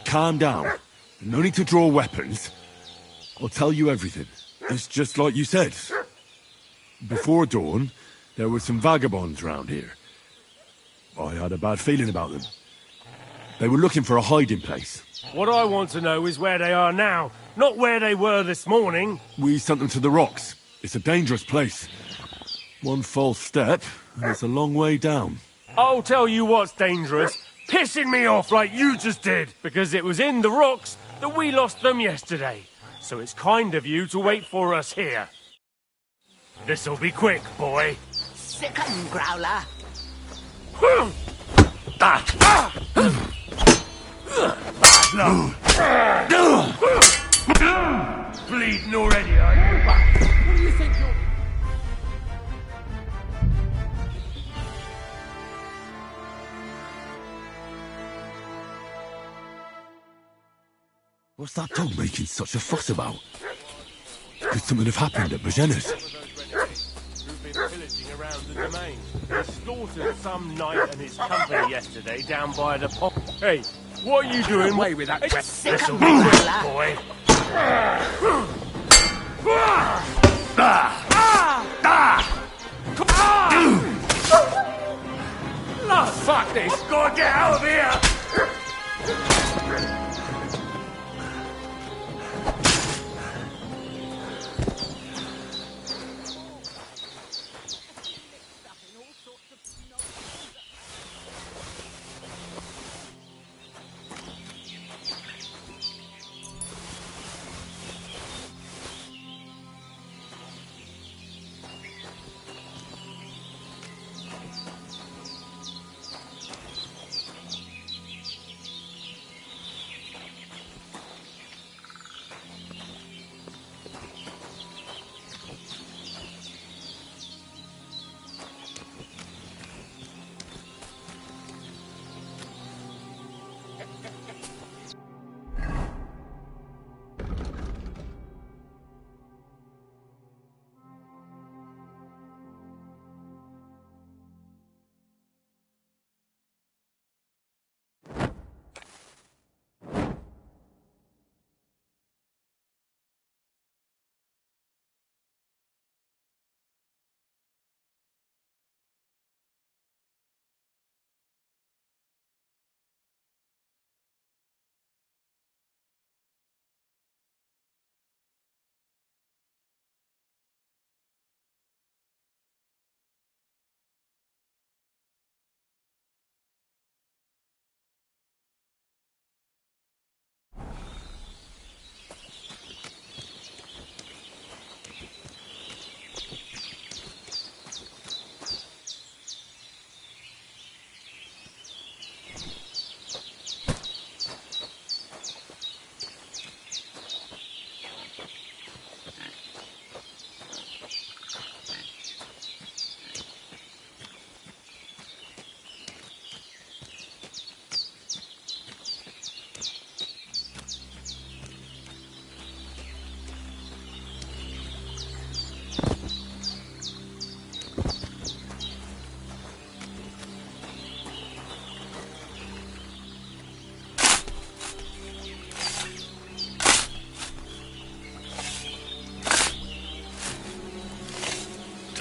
Calm down. No need to draw weapons. I'll tell you everything. It's just like you said. Before dawn, there were some vagabonds round here. I had a bad feeling about them. They were looking for a hiding place. What I want to know is where they are now, not where they were this morning. We sent them to the rocks. It's a dangerous place. One false step, and it's a long way down. I'll tell you what's dangerous. Pissing me off like you just did. Because it was in the rocks that we lost them yesterday. So it's kind of you to wait for us here. This'll be quick, boy. Sick 'em, Growler. Bleeding already, are you? What do you think you're... What's that dog making such a fuss about? Could something have happened at Bajena's? Who've been pillaging around the domain. They slaughtered some knight and his company yesterday down by the pond. Hey, what are you doing away with that? This'll be quick, boy. No, fuck this! Gotta get out of here!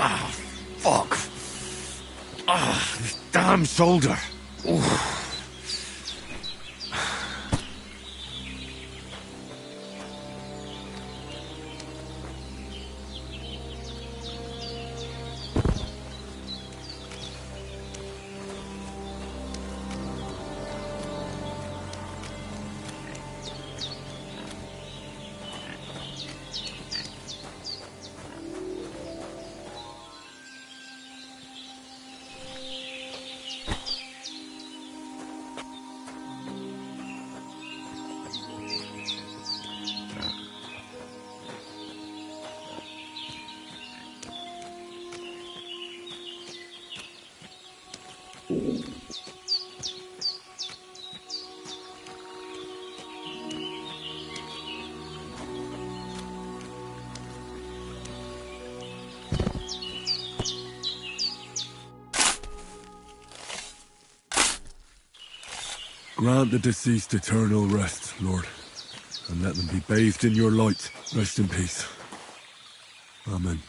Ah, fuck. Ah, this damn shoulder. Grant the deceased eternal rest, Lord, and let them be bathed in your light. Rest in peace. Amen.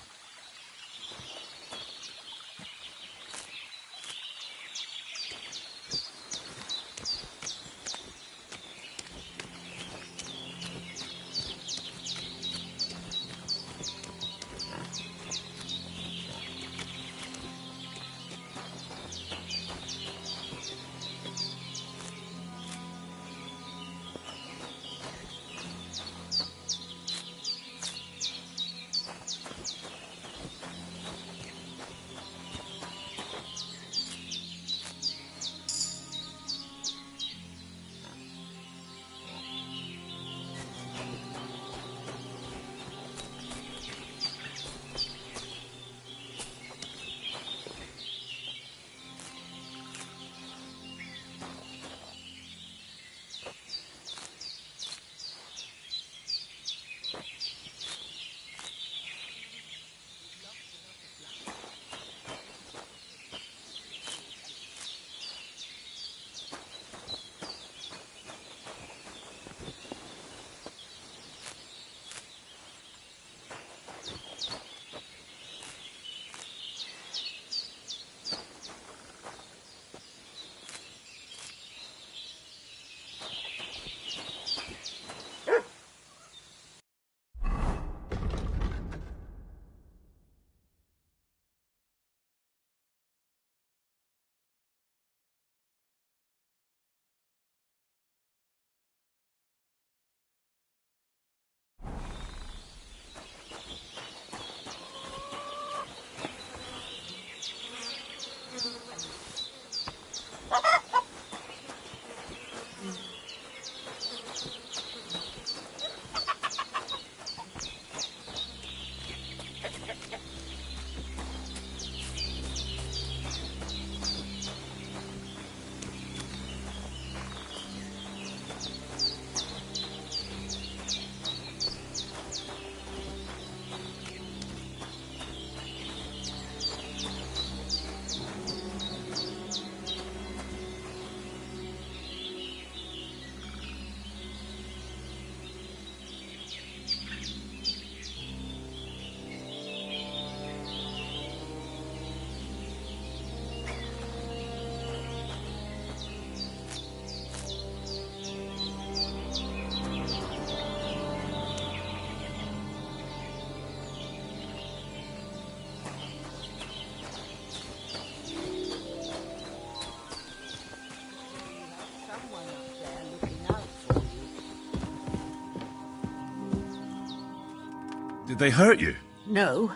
Did they hurt you? No,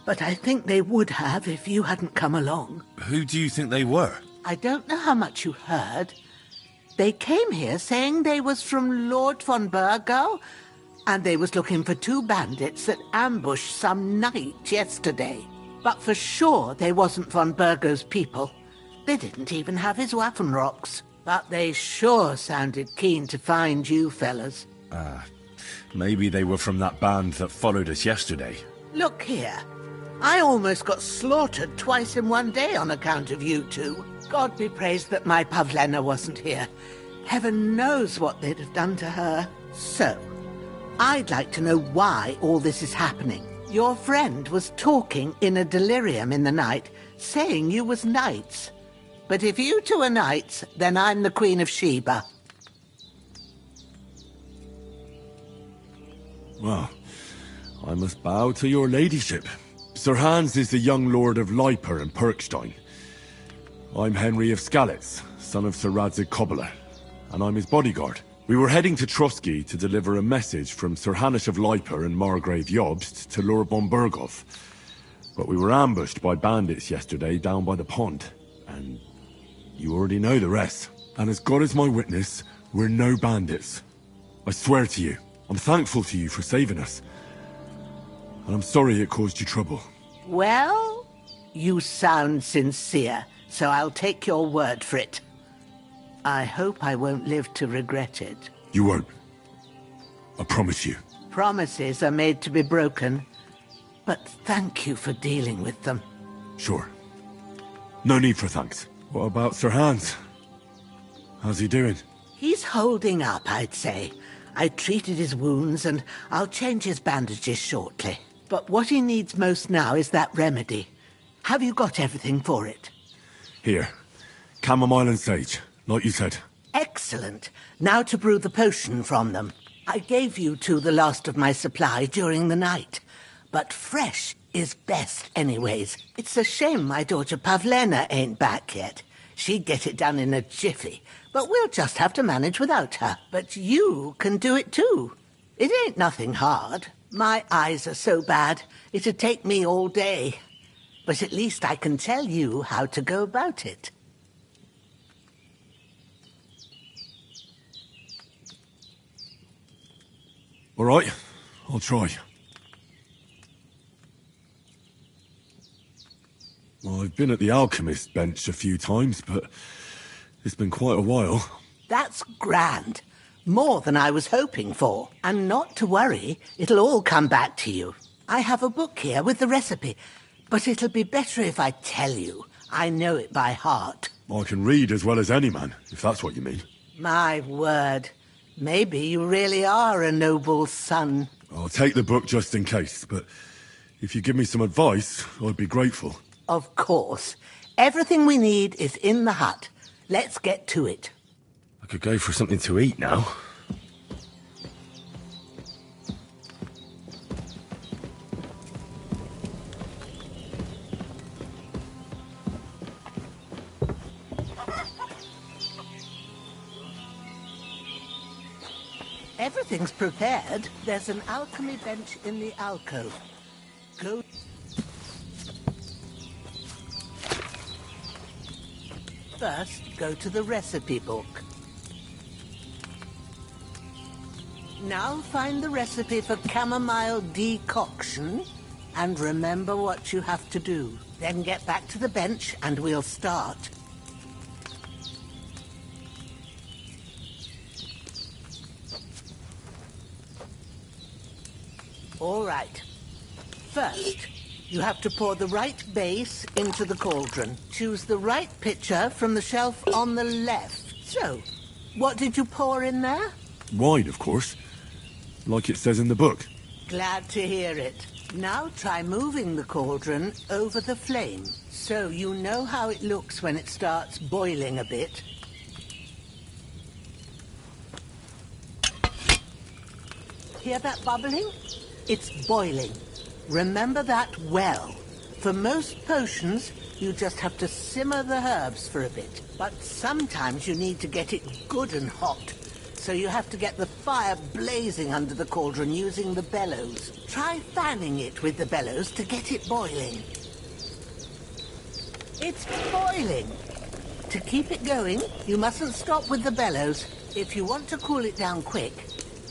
but I think they would have if you hadn't come along. Who do you think they were? I don't know how much you heard. They came here saying they was from Lord von Burgo, and they was looking for 2 bandits that ambushed some knight yesterday. But for sure they wasn't von Burgo's people. They didn't even have his Waffenrocks. But they sure sounded keen to find you fellas. Maybe they were from that band that followed us yesterday. Look here. I almost got slaughtered twice in one day on account of you two. God be praised that my Pavlena wasn't here. Heaven knows what they'd have done to her. So, I'd like to know why all this is happening. Your friend was talking in a delirium in the night, saying you was knights. But if you two are knights, then I'm the Queen of Sheba. Well, I must bow to your ladyship. Sir Hans is the young lord of Leiper and Perkstein. I'm Henry of Skalitz, son of Sir Radzig Cobbler, and I'm his bodyguard. We were heading to Trotsky to deliver a message from Sir Hanush of Leiper and Margrave Jobst to Lord von Berghoff. But we were ambushed by bandits yesterday down by the pond, and you already know the rest. And as God is my witness, we're no bandits. I swear to you, I'm thankful to you for saving us. And I'm sorry it caused you trouble. Well, you sound sincere, so I'll take your word for it. I hope I won't live to regret it. You won't. I promise you. Promises are made to be broken, but thank you for dealing with them. Sure. No need for thanks. What about Sir Hans? How's he doing? He's holding up, I'd say. I treated his wounds, and I'll change his bandages shortly. But what he needs most now is that remedy. Have you got everything for it? Here. Chamomile and sage, like you said. Excellent. Now to brew the potion from them. I gave you two the last of my supply during the night. But fresh is best anyways. It's a shame my daughter Pavlena ain't back yet. She'd get it done in a jiffy, but we'll just have to manage without her. But you can do it too. It ain't nothing hard. My eyes are so bad, it'd take me all day. But at least I can tell you how to go about it. All right, I'll try. Well, I've been at the alchemist bench a few times, but it's been quite a while. That's grand. More than I was hoping for. And not to worry, it'll all come back to you. I have a book here with the recipe, but it'll be better if I tell you. I know it by heart. I can read as well as any man, if that's what you mean. My word. Maybe you really are a noble son. I'll take the book just in case, but if you give me some advice, I'd be grateful. Of course. Everything we need is in the hut. Let's get to it. I could go for something to eat now. Everything's prepared. There's an alchemy bench in the alcove. Go... First, go to the recipe book. Now find the recipe for chamomile decoction, and remember what you have to do. Then get back to the bench, and we'll start. All right. First, you have to pour the right base into the cauldron. Choose the right pitcher from the shelf on the left. So, what did you pour in there? Wine, of course. Like it says in the book. Glad to hear it. Now try moving the cauldron over the flame, so you know how it looks when it starts boiling a bit. Hear that bubbling? It's boiling. Remember that well. For most potions, you just have to simmer the herbs for a bit. But sometimes you need to get it good and hot. So you have to get the fire blazing under the cauldron using the bellows. Try fanning it with the bellows to get it boiling. It's boiling. To keep it going, you mustn't stop with the bellows. If you want to cool it down quick,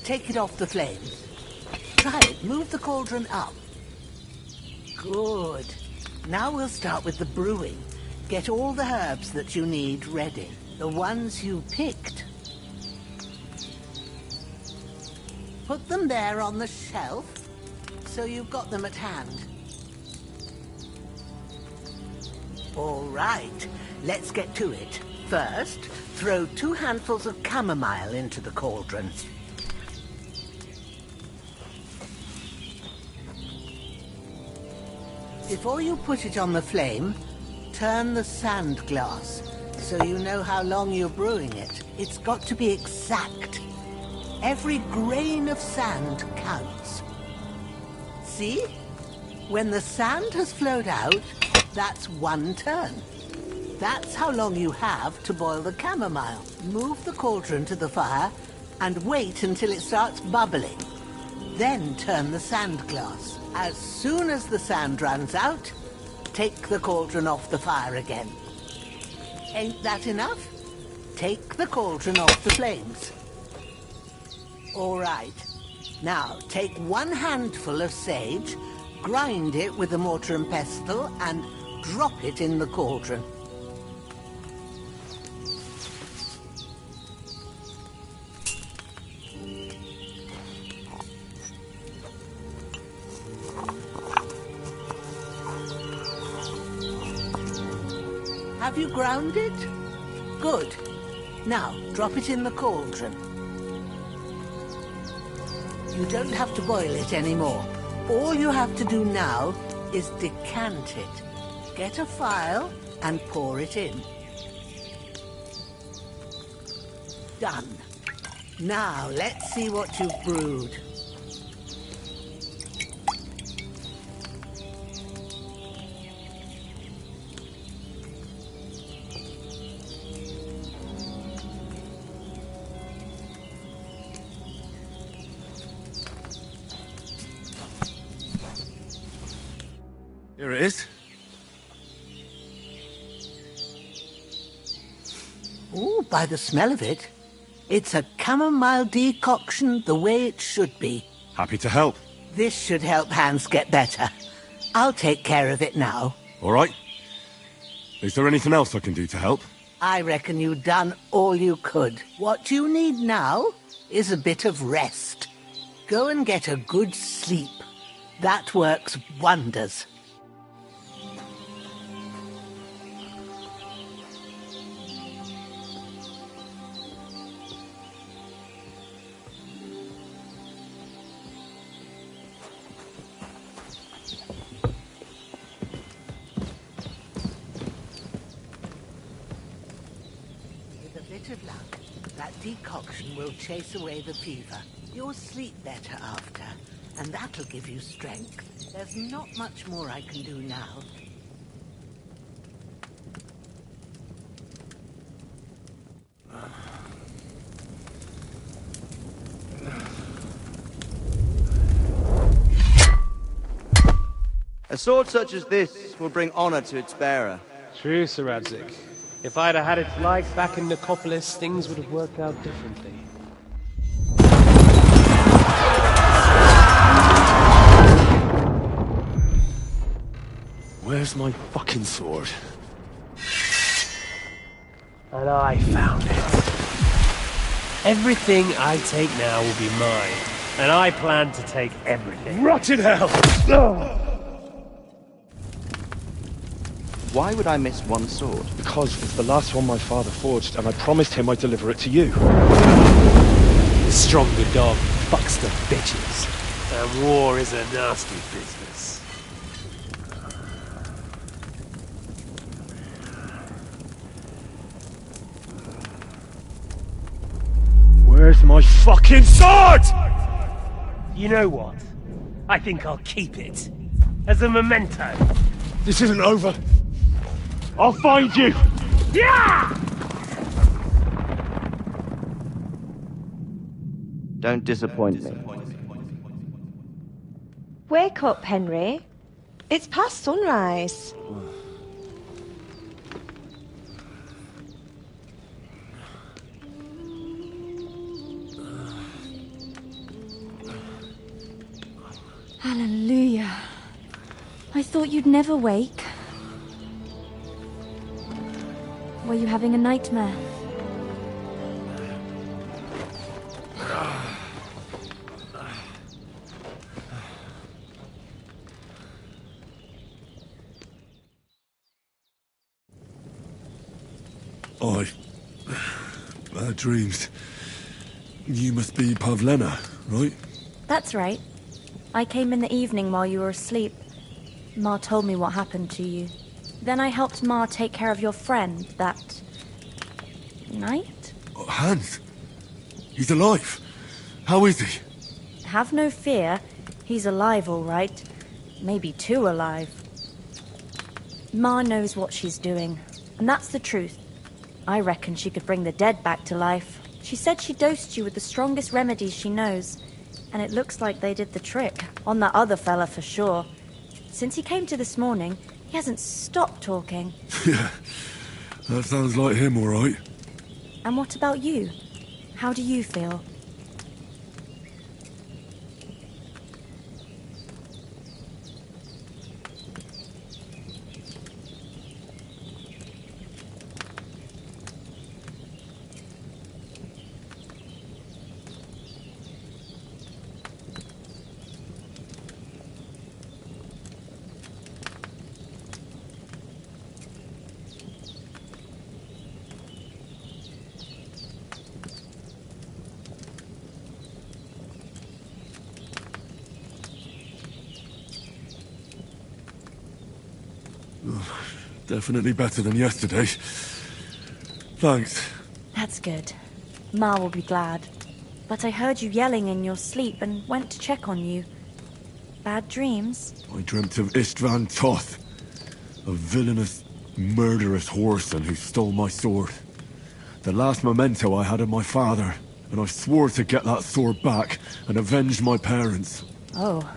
take it off the flames. Try it. Move the cauldron up. Good. Now we'll start with the brewing. Get all the herbs that you need ready. The ones you picked. Put them there on the shelf, so you've got them at hand. All right, let's get to it. First, throw 2 handfuls of chamomile into the cauldron. Before you put it on the flame, turn the sand glass. so you know how long you're brewing it. It's got to be exact. Every grain of sand counts. See? When the sand has flowed out, that's 1 turn. That's how long you have to boil the chamomile. Move the cauldron to the fire and wait until it starts bubbling. Then turn the sand glass. As soon as the sand runs out, take the cauldron off the fire again. Ain't that enough? Take the cauldron off the flames. All right. Now, take 1 handful of sage, grind it with a mortar and pestle, and drop it in the cauldron. Have you ground it? Good. Now, drop it in the cauldron. You don't have to boil it anymore. All you have to do now is decant it. Get a phial and pour it in. Done. Now, let's see what you've brewed. Here it is. Ooh, by the smell of it, it's a chamomile decoction the way it should be. Happy to help. This should help Hans get better. I'll take care of it now. All right. Is there anything else I can do to help? I reckon you've done all you could. What you need now is a bit of rest. Go and get a good sleep. That works wonders. Of luck, that decoction will chase away the fever. You'll sleep better after, and that'll give you strength. There's not much more I can do now. A sword such as this will bring honor to its bearer. True, Sir Radzik. If I'd have had its life back in Nicopolis, things would have worked out differently. Where's my fucking sword? And I found it. Everything I take now will be mine, and I plan to take everything. Rotten hell! Why would I miss one sword? Because it's the last one my father forged, and I promised him I'd deliver it to you. The stronger dog fucks the bitches, and war is a nasty business. Where's my fucking sword? You know what? I think I'll keep it. As a memento. This isn't over. I'll find you! Yeah! Don't disappoint me. Wake up, Henry. It's past sunrise. Hallelujah. I thought you'd never wake. Were you having a nightmare? Bad dreams. You must be Pavlena, right? That's right. I came in the evening while you were asleep. Ma told me what happened to you. Then I helped Ma take care of your friend, that Night? Oh, Hans! He's alive! How is he? Have no fear. He's alive, all right. Maybe too alive. Ma knows what she's doing, and that's the truth. I reckon she could bring the dead back to life. She said she dosed you with the strongest remedies she knows, and it looks like they did the trick. On that other fella for sure. Since he came to this morning, he hasn't stopped talking. Yeah, that sounds like him, all right. And what about you? How do you feel? Definitely better than yesterday. Thanks. That's good. Ma will be glad. But I heard you yelling in your sleep and went to check on you. Bad dreams? I dreamt of Istvan Toth, a villainous, murderous whoreson who stole my sword. The last memento I had of my father, and I swore to get that sword back and avenge my parents. Oh,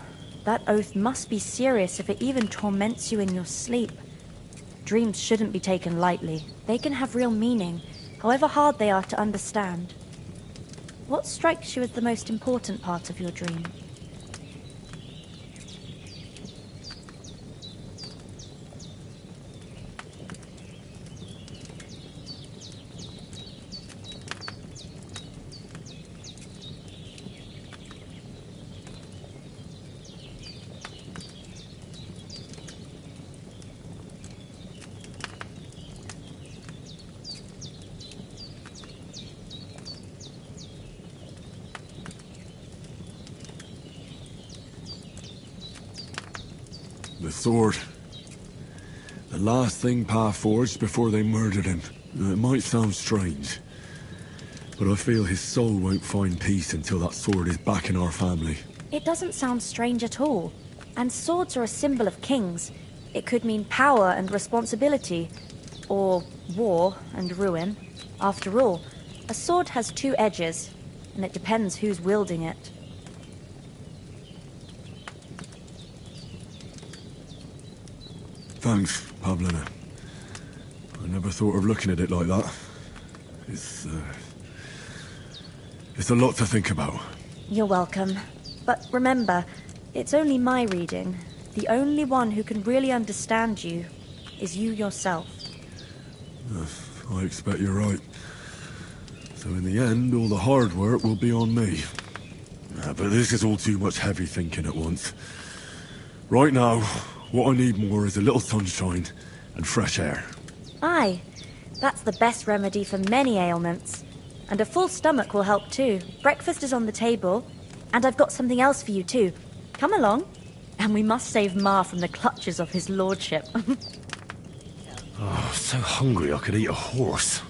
that oath must be serious if it even torments you in your sleep. Dreams shouldn't be taken lightly. They can have real meaning, however hard they are to understand. What strikes you as the most important part of your dream? The sword. The last thing Pa forged before they murdered him. It might sound strange, but I feel his soul won't find peace until that sword is back in our family. It doesn't sound strange at all. And swords are a symbol of kings. It could mean power and responsibility, or war and ruin. After all, a sword has two edges, and it depends who's wielding it. Thanks, Pavlina. I never thought of looking at it like that. It's a lot to think about. You're welcome. But remember, it's only my reading. The only one who can really understand you is you yourself. I expect you're right. So in the end, all the hard work will be on me. But this is all too much heavy thinking at once. Right now, what I need more is a little sunshine and fresh air. Aye, that's the best remedy for many ailments. And a full stomach will help too. Breakfast is on the table, and I've got something else for you too. Come along, and we must save Ma from the clutches of his lordship. Oh, so hungry I could eat a horse.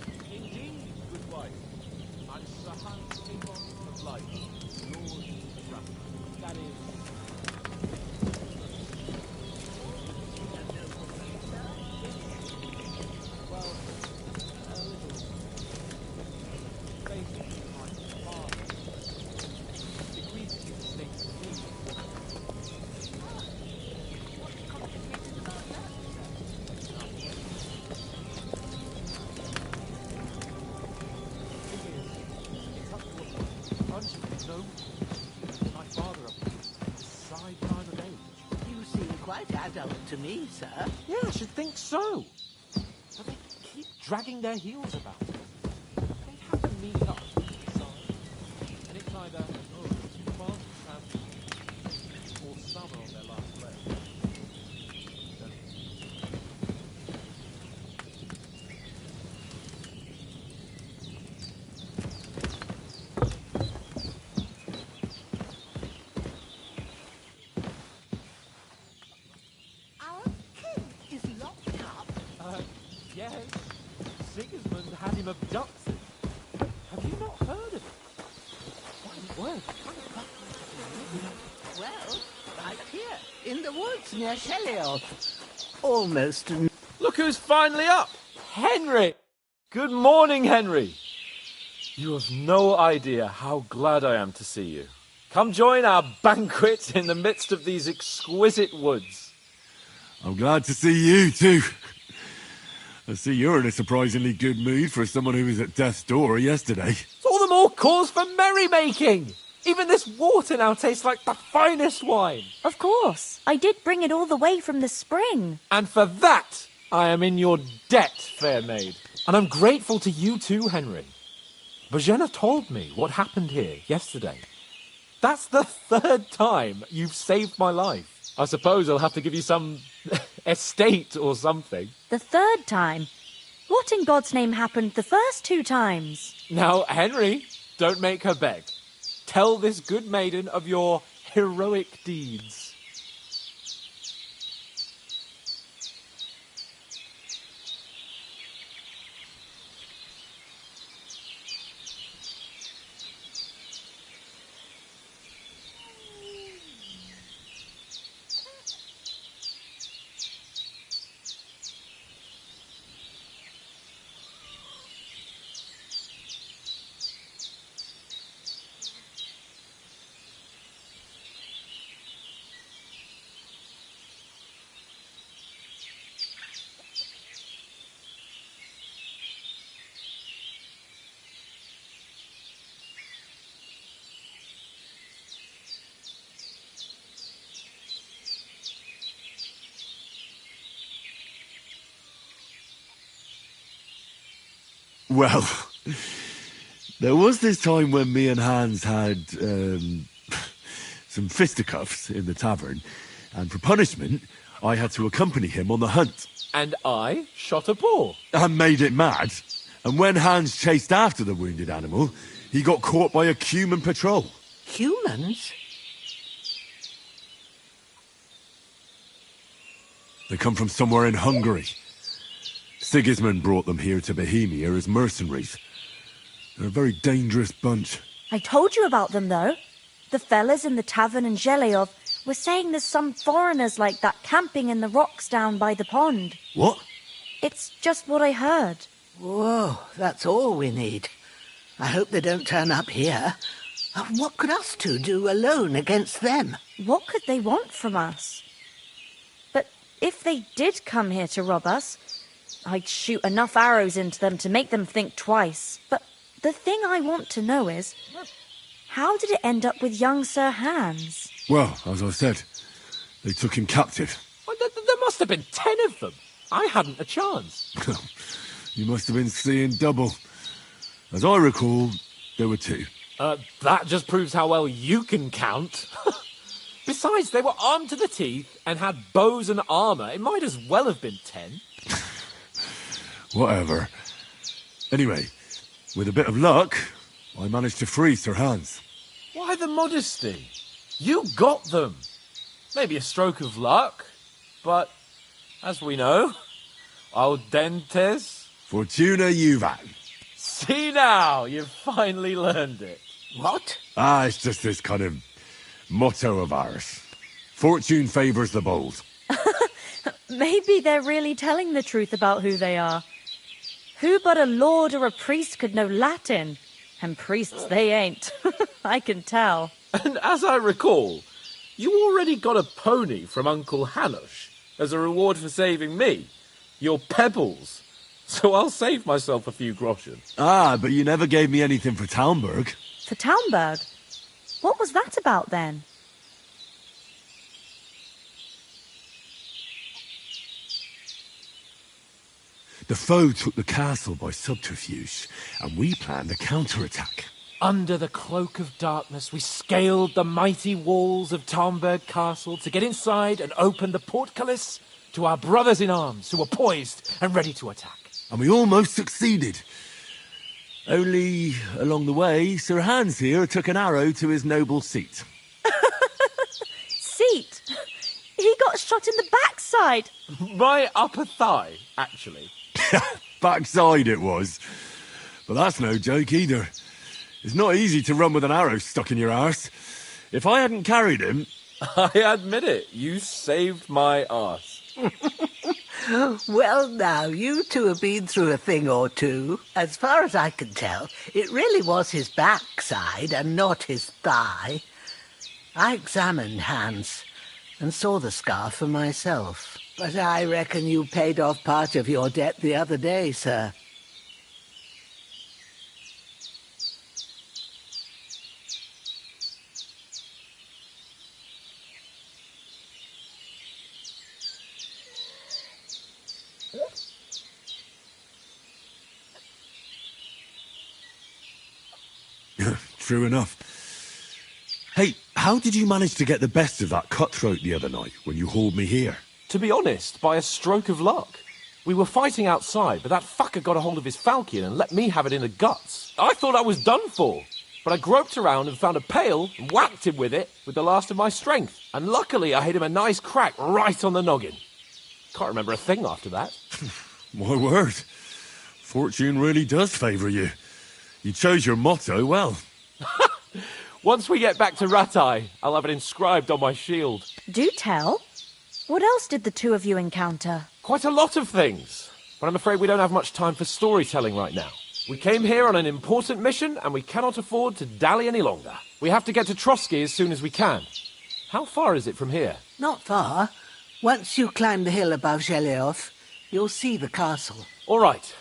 You seem quite adult to me, sir. Yeah, I should think so. But they keep dragging their heels about. They have to meet up to decide. And it's either, too far to travel, or summer on their last leg. Our king is locked up. Yes. Sigismund had him abducted. Have you not heard of it? My word. Well, right here, in the woods near Shelioth. Almost. Look who's finally up! Henry! Good morning, Henry! You have no idea how glad I am to see you. Come join our banquet in the midst of these exquisite woods. I'm glad to see you too. I see you're in a surprisingly good mood for someone who was at death's door yesterday. It's all the more cause for merrymaking! Even this water now tastes like the finest wine. Of course. I did bring it all the way from the spring. And for that, I am in your debt, fair maid. And I'm grateful to you too, Henry. Bojena told me what happened here yesterday. That's the 3rd time you've saved my life. I suppose I'll have to give you some estate or something. The 3rd time? What in God's name happened the first 2 times? Now, Henry, don't make her beg. Tell this good maiden of your heroic deeds. Well, there was this time when me and Hans had some fisticuffs in the tavern, and for punishment, I had to accompany him on the hunt. And I shot a boar. And made it mad. And when Hans chased after the wounded animal, he got caught by a human patrol. Humans? They come from somewhere in Hungary. Sigismund brought them here to Bohemia as mercenaries. They're a very dangerous bunch. I told you about them, though. The fellas in the tavern in Zhelyov were saying there's some foreigners like that camping in the rocks down by the pond. What? It's just what I heard. Whoa, that's all we need. I hope they don't turn up here. What could us two do alone against them? What could they want from us? But if they did come here to rob us, I'd shoot enough arrows into them to make them think twice. But the thing I want to know is, how did it end up with young Sir Hans? Well, as I said, they took him captive. Well, there must have been 10 of them. I hadn't a chance. You must have been seeing double. As I recall, there were 2. That just proves how well you can count. Besides, they were armed to the teeth and had bows and armour. It might as well have been 10. Whatever. Anyway, with a bit of luck, I managed to free Sir Hans. Why the modesty? You got them. Maybe a stroke of luck, but as we know, audentes Fortuna juvat. See now, you've finally learned it. What? It's just this kind of motto of ours. Fortune favours the bold. Maybe they're really telling the truth about who they are. Who but a lord or a priest could know Latin? And priests they ain't. I can tell. And as I recall, you already got a pony from Uncle Hanush as a reward for saving me. Your pebbles. So I'll save myself a few groschen. But you never gave me anything for Talmberg. For Talmberg? What was that about then? The foe took the castle by subterfuge, and we planned a counterattack. Under the cloak of darkness, we scaled the mighty walls of Talmberg Castle to get inside and open the portcullis to our brothers in arms who were poised and ready to attack. And we almost succeeded. Only, along the way, Sir Hans here took an arrow to his noble seat. Seat? He got shot in the backside. My upper thigh, actually. Backside it was. But that's no joke either. It's not easy to run with an arrow stuck in your arse. If I hadn't carried him... I admit it, you saved my arse. Well, now, you two have been through a thing or two. As far as I can tell, it really was his backside and not his thigh. I examined Hans and saw the scar for myself. But I reckon you paid off part of your debt the other day, sir. True enough. Hey, how did you manage to get the best of that cutthroat the other night when you hauled me here? To be honest, by a stroke of luck. We were fighting outside, but that fucker got a hold of his falchion and let me have it in the guts. I thought I was done for, but I groped around and found a pail and whacked him with it with the last of my strength. And luckily I hit him a nice crack right on the noggin. Can't remember a thing after that. My word. Fortune really does favour you. You chose your motto well. Once we get back to Rattay, I'll have it inscribed on my shield. Do tell. What else did the two of you encounter? Quite a lot of things, but I'm afraid we don't have much time for storytelling right now. We came here on an important mission, and we cannot afford to dally any longer. We have to get to Trotsky as soon as we can. How far is it from here? Not far. Once you climb the hill above Zheleov, you'll see the castle. All right.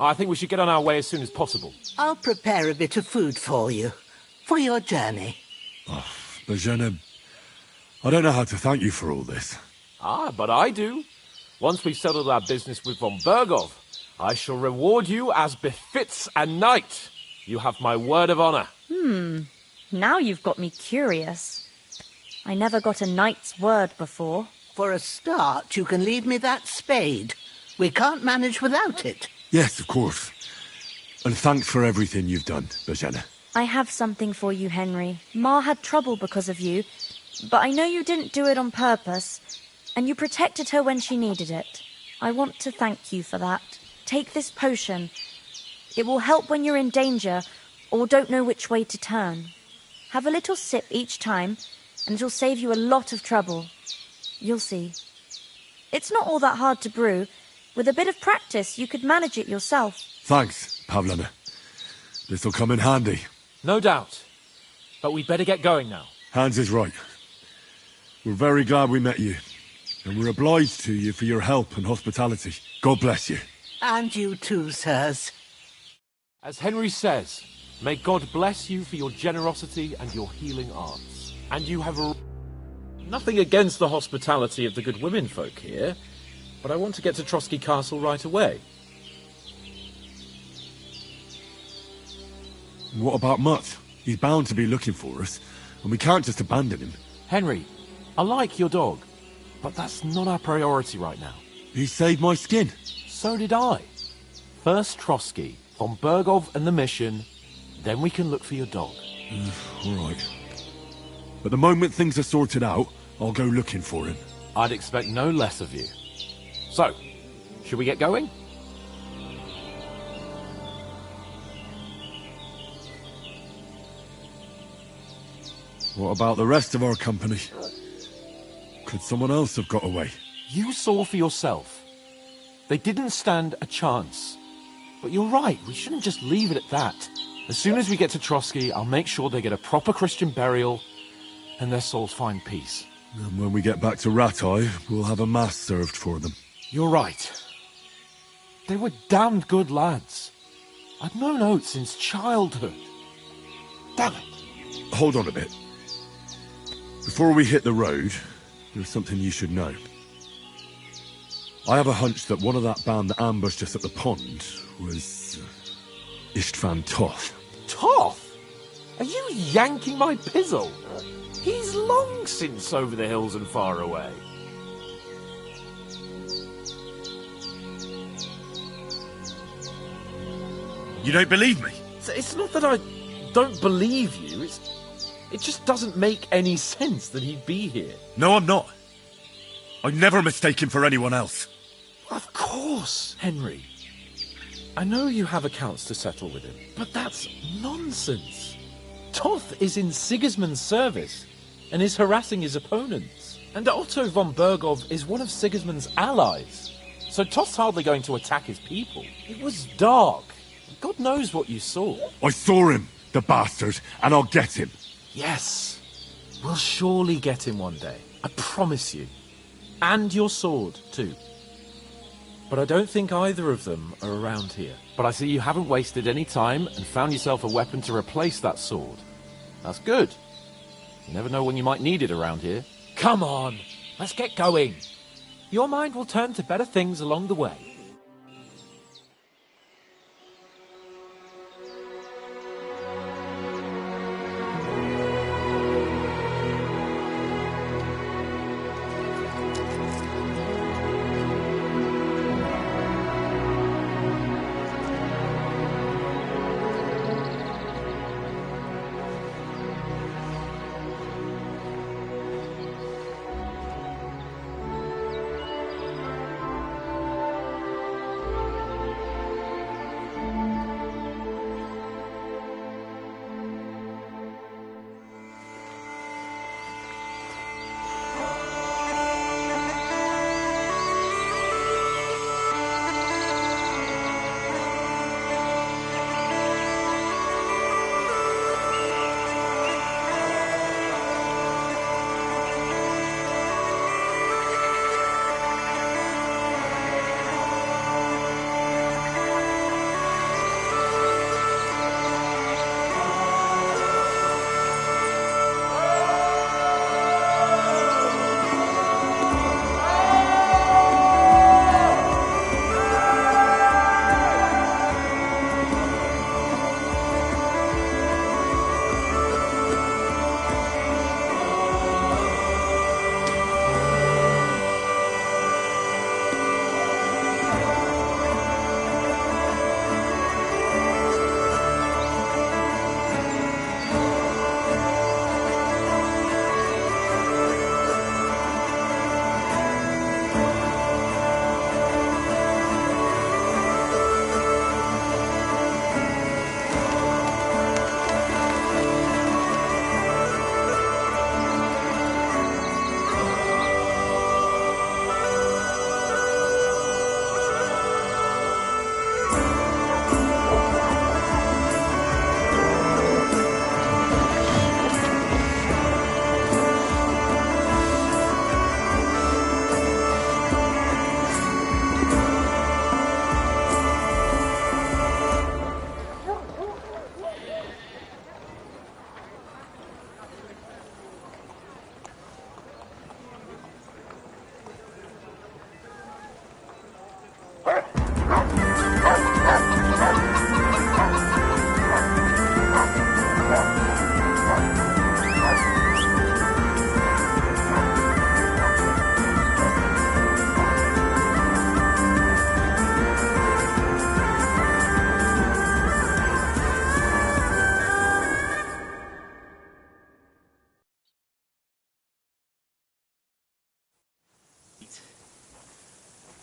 I think we should get on our way as soon as possible. I'll prepare a bit of food for you, for your journey. Oh, Bozhena, I don't know how to thank you for all this. Ah, but I do. Once we've settled our business with von Bergov, I shall reward you as befits a knight. You have my word of honor. Now you've got me curious. I never got a knight's word before. For a start, you can leave me that spade. We can't manage without it. Yes, of course. And thanks for everything you've done, Bozhena. I have something for you, Henry. Ma had trouble because of you, but I know you didn't do it on purpose, and you protected her when she needed it. I want to thank you for that. Take this potion. It will help when you're in danger or don't know which way to turn. Have a little sip each time, and it'll save you a lot of trouble. You'll see. It's not all that hard to brew. With a bit of practice, you could manage it yourself. Thanks, Pavlana. This'll come in handy. No doubt. But we'd better get going now. Hans is right. We're very glad we met you. And we're obliged to you for your help and hospitality. God bless you. And you too, sirs. As Henry says, may God bless you for your generosity and your healing arts. And you have nothing against the hospitality of the good women folk here, but I want to get to Trotsky Castle right away. What about Mutt? He's bound to be looking for us, and we can't just abandon him. Henry, I like your dog, but that's not our priority right now. He saved my skin. So did I. First Trotsky, von Bergov and the mission, then we can look for your dog. All right. But the moment things are sorted out, I'll go looking for him. I'd expect no less of you. So, should we get going? What about the rest of our company? Could someone else have got away? You saw for yourself. They didn't stand a chance. But you're right, we shouldn't just leave it at that. As soon as we get to Trotsky, I'll make sure they get a proper Christian burial and their souls find peace. And when we get back to Rattay, we'll have a mass served for them. You're right. They were damned good lads. I've known Oates since childhood. Damn it. Hold on a bit. Before we hit the road, there's something you should know. I have a hunch that one of that band that ambushed us at the pond was Istvan Toth. Toth? Are you yanking my pizzle? He's long since over the hills and far away. You don't believe me? It's not that I don't believe you, it just doesn't make any sense that he'd be here. No, I'm not. I'd never mistake him for anyone else. Of course, Henry. I know you have accounts to settle with him, but that's nonsense. Toth is in Sigismund's service and is harassing his opponents. And Otto von Bergov is one of Sigismund's allies. So Toth's hardly going to attack his people. It was dark. God knows what you saw. I saw him, the bastard, and I'll get him. Yes. We'll surely get him one day. I promise you. And your sword, too. But I don't think either of them are around here. But I see you haven't wasted any time and found yourself a weapon to replace that sword. That's good. You never know when you might need it around here. Come on, let's get going. Your mind will turn to better things along the way.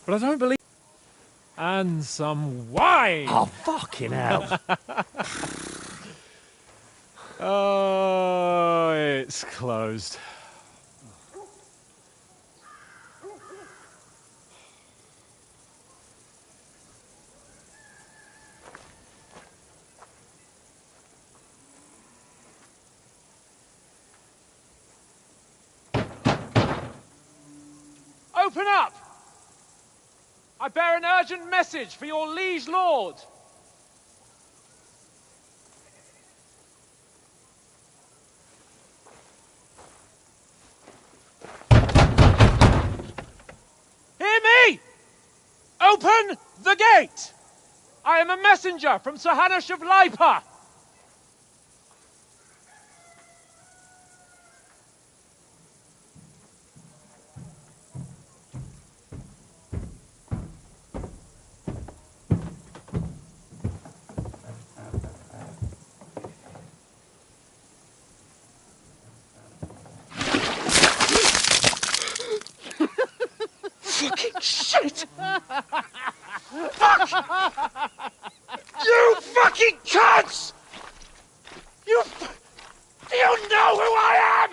But I don't believe... And some wine! Oh, fucking hell. Oh, it's closed. Open up! I bear an urgent message for your liege lord. Hear me! Open the gate! I am a messenger from Sir Hanush of Lipa. Fucking shit! You fucking cunts! Do you know who I am?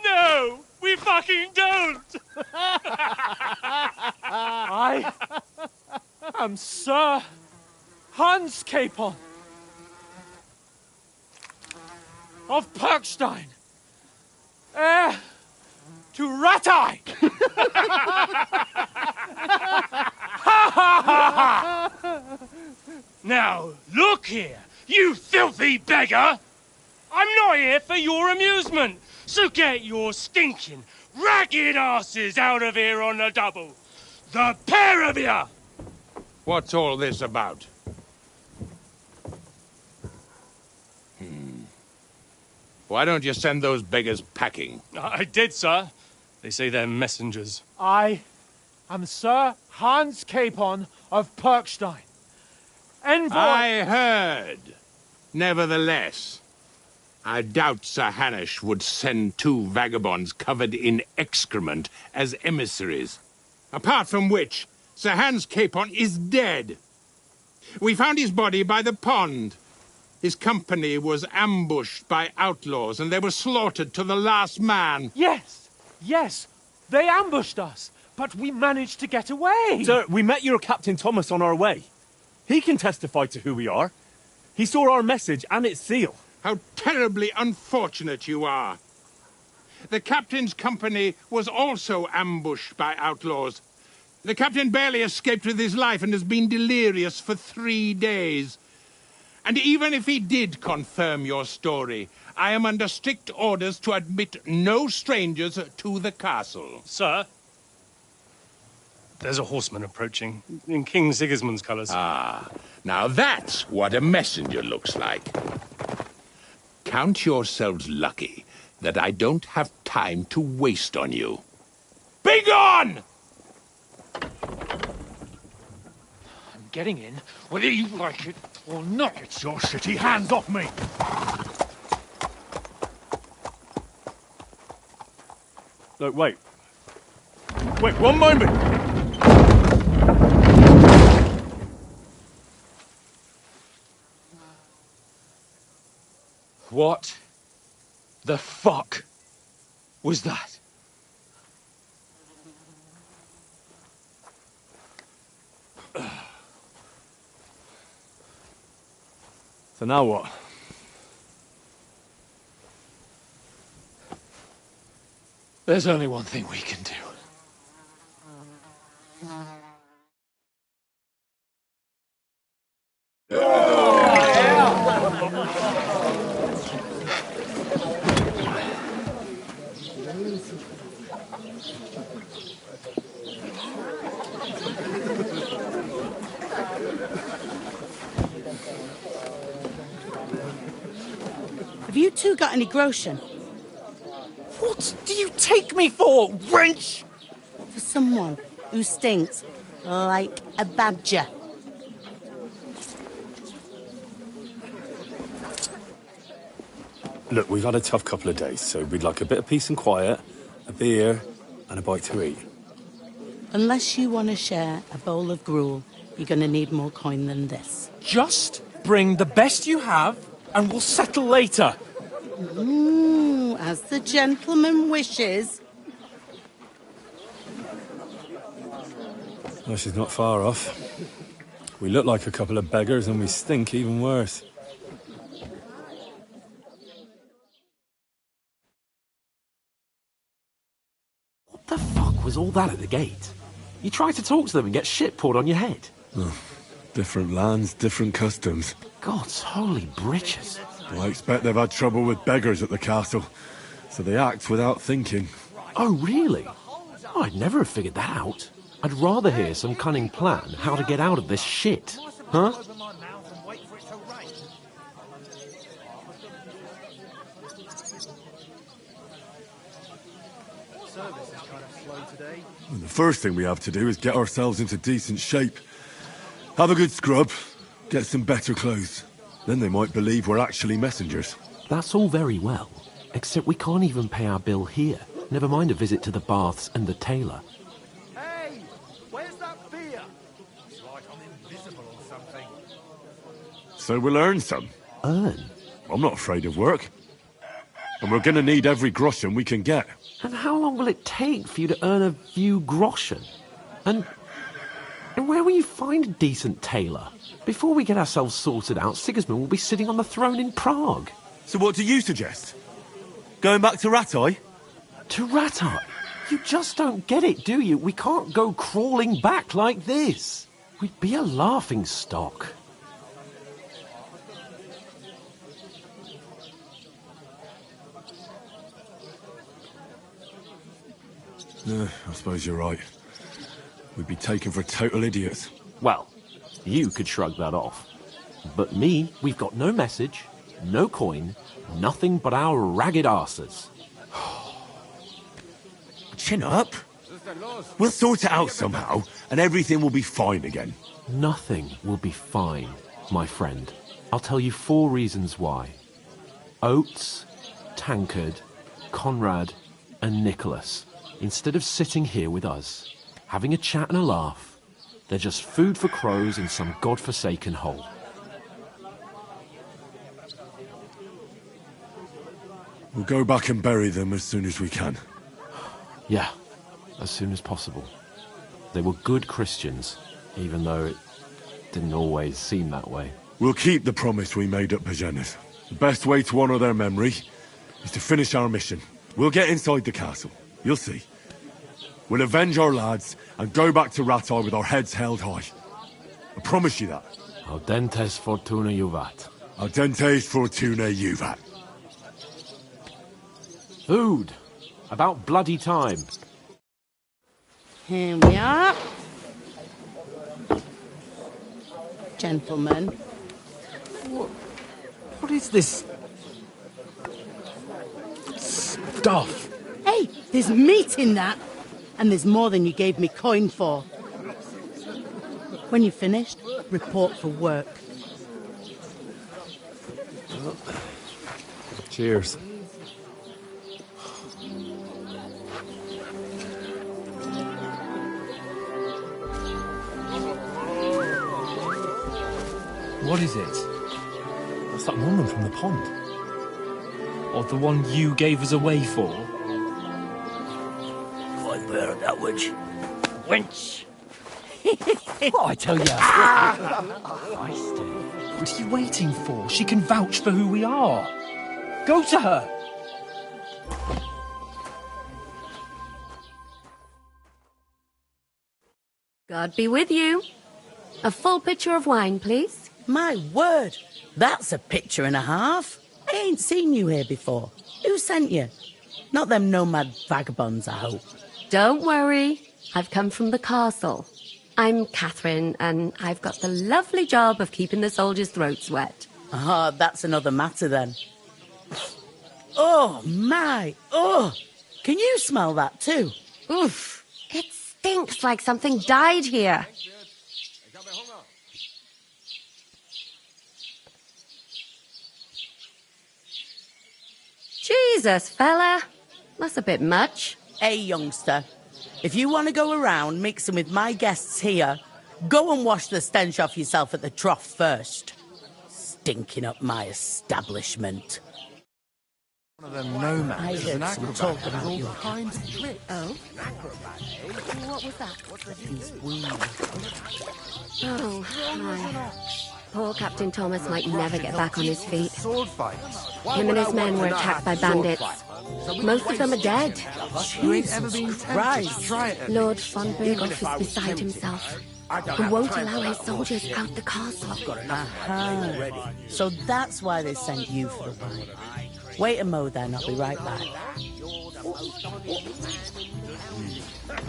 No, we fucking don't. I am Sir Hans Capon of Perkstein, heir to Ratai. Now, look here, you filthy beggar! I'm not here for your amusement, so get your stinking, ragged asses out of here on the double. The pair of you! What's all this about? Why don't you send those beggars packing? I did, sir. They say they're messengers. I am Sir Hans Capon of Perkstein. Envoy... I heard. Nevertheless, I doubt Sir Hanush would send 2 vagabonds covered in excrement as emissaries. Apart from which, Sir Hans Capon is dead. We found his body by the pond. His company was ambushed by outlaws, and they were slaughtered to the last man. Yes, they ambushed us, but we managed to get away. Sir, we met your Captain Thomas on our way. He can testify to who we are. He saw our message and its seal. How terribly unfortunate you are. The captain's company was also ambushed by outlaws. The captain barely escaped with his life and has been delirious for 3 days. And even if he did confirm your story, I am under strict orders to admit no strangers to the castle. Sir, there's a horseman approaching, in King Sigismund's colours. Ah, now that's what a messenger looks like. Count yourselves lucky that I don't have time to waste on you. Be gone! I'm getting in, whether you like it or not. Get your shitty hands off me! Look, wait. Wait, one moment! What the fuck was that? So now what? There's only one thing we can do. Have you two got any groschen? What do you take me for, wench? For someone who stinks like a badger. Look, we've had a tough couple of days, so we'd like a bit of peace and quiet, a beer, and a bite to eat. Unless you want to share a bowl of gruel, you're going to need more coin than this. Just bring the best you have, and we'll settle later. As the gentleman wishes. Well, she's not far off. We look like a couple of beggars, and we stink even worse. What the fuck was all that at the gate? You try to talk to them and get shit poured on your head. Oh, different lands, different customs. God's holy britches. Well, I expect they've had trouble with beggars at the castle, so they act without thinking. Oh, really? I'd never have figured that out. I'd rather hear some cunning plan how to get out of this shit. Huh? And the first thing we have to do is get ourselves into decent shape. Have a good scrub, get some better clothes. Then they might believe we're actually messengers. That's all very well, except we can't even pay our bill here. Never mind a visit to the baths and the tailor. Hey, where's that beer? It's like I'm invisible or So we'll earn some. Earn? I'm not afraid of work. And we're gonna need every groschen we can get. And how long will it take for you to earn a few groschen? And where will you find a decent tailor? Before we get ourselves sorted out, Sigismund will be sitting on the throne in Prague. So what do you suggest? Going back to Ratai? To Ratai? You just don't get it, do you? We can't go crawling back like this. We'd be a laughing stock. I suppose you're right. We'd be taken for total idiots. Well, you could shrug that off. But me, we've got no message, no coin, nothing but our ragged arses. Chin up. We'll sort it out somehow, and everything will be fine again. Nothing will be fine, my friend. I'll tell you 4 reasons why. Oates, Tankard, Conrad, and Nicholas, instead of sitting here with us, having a chat and a laugh, they're just food for crows in some godforsaken hole. We'll go back and bury them as soon as we can. Yeah, as soon as possible. They were good Christians, even though it didn't always seem that way. We'll keep the promise we made at Pagenes. The best way to honour their memory is to finish our mission. We'll get inside the castle. You'll see. We'll avenge our lads and go back to Ratai with our heads held high. I promise you that. Audentes fortuna juvat. Audentes fortuna juvat. Food. About bloody time. Here we are. Gentlemen. What is this stuff? Hey, there's meat in that. And there's more than you gave me coin for. When you're finished, report for work. Cheers. What is it? That's that woman from the pond. Or the one you gave us away for? I bear that witch. Wench! What I tell you? What are you waiting for? She can vouch for who we are. Go to her. God be with you. A full pitcher of wine, please. My word, that's a picture and a half. I ain't seen you here before. Who sent you? Not them nomad vagabonds, I hope. Don't worry. I've come from the castle. I'm Catherine, and I've got the lovely job of keeping the soldiers' throats wet. Ah, that's another matter then. Oh, my. Oh, can you smell that too? Oof. It stinks like something died here. Jesus, fella. That's a bit much. Hey, youngster. If you want to go around mixing with my guests here, go and wash the stench off yourself at the trough first. Stinking up my establishment. One of them nomads. I heard some talk about your kinds of tricks. Oh? What was that? These wounds. Oh, my. Poor Captain Thomas might never get back on his feet. Him and his men were attacked by bandits. Most of them are dead. Christ. Lord von Berghoff is beside himself and won't allow his soldiers out the castle. Aha. So that's why they sent you for the wine. Wait a mo then, I'll be right back.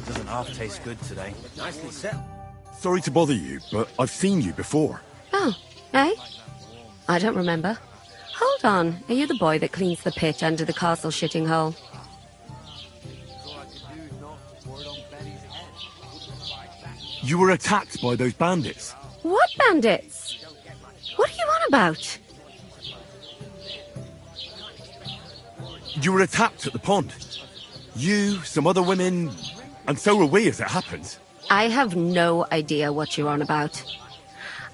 Doesn't half taste good today. Nicely set. Sorry to bother you, but I've seen you before. Oh, eh? I don't remember. Hold on, are you the boy that cleans the pit under the castle shitting hole? You were attacked by those bandits. What bandits? What are you on about? You were attacked at the pond. You, some other women, and so were we as it happens. I have no idea what you're on about.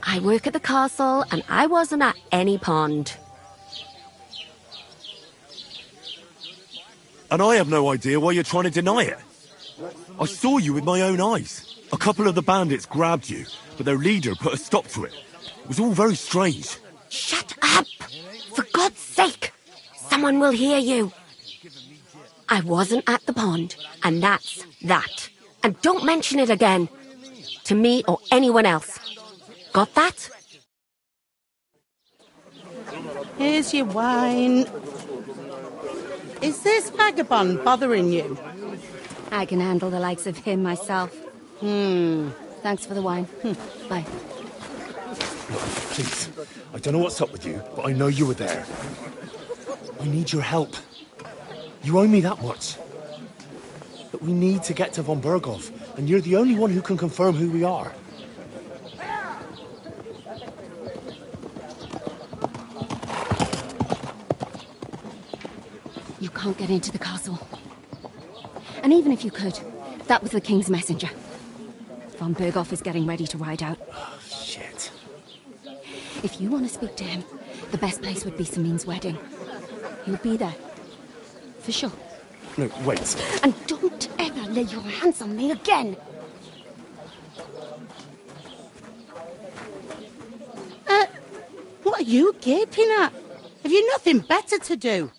I work at the castle, and I wasn't at any pond. And I have no idea why you're trying to deny it. I saw you with my own eyes. A couple of the bandits grabbed you, but their leader put a stop to it. It was all very strange. Shut up! For God's sake! Someone will hear you. I wasn't at the pond, and that's that. And don't mention it again. To me or anyone else. Got that? Here's your wine. Is this vagabond bothering you? I can handle the likes of him myself. Thanks for the wine. Bye. Please, I don't know what's up with you, but I know you were there. I need your help. You owe me that much. But we need to get to von Berghoff, and you're the only one who can confirm who we are. You can't get into the castle. And even if you could, that was the King's messenger. Von Berghoff is getting ready to ride out. Oh, shit. If you want to speak to him, the best place would be Samin's wedding. He'll be there. For sure. No, wait. And don't ever lay your hands on me again! What are you gaping at? Have you nothing better to do?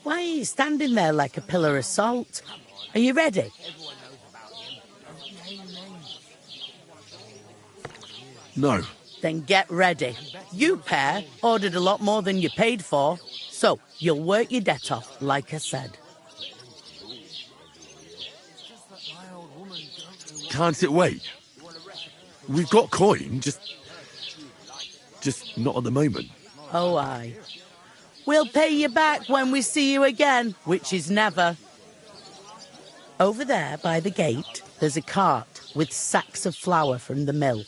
Why are you standing there like a pillar of salt? Are you ready? No. Then get ready. You pair ordered a lot more than you paid for, so you'll work your debt off, like I said. Can't it wait? We've got coin, just not at the moment. Oh, aye. We'll pay you back when we see you again, which is never. Over there, by the gate, there's a cart with sacks of flour from the mill.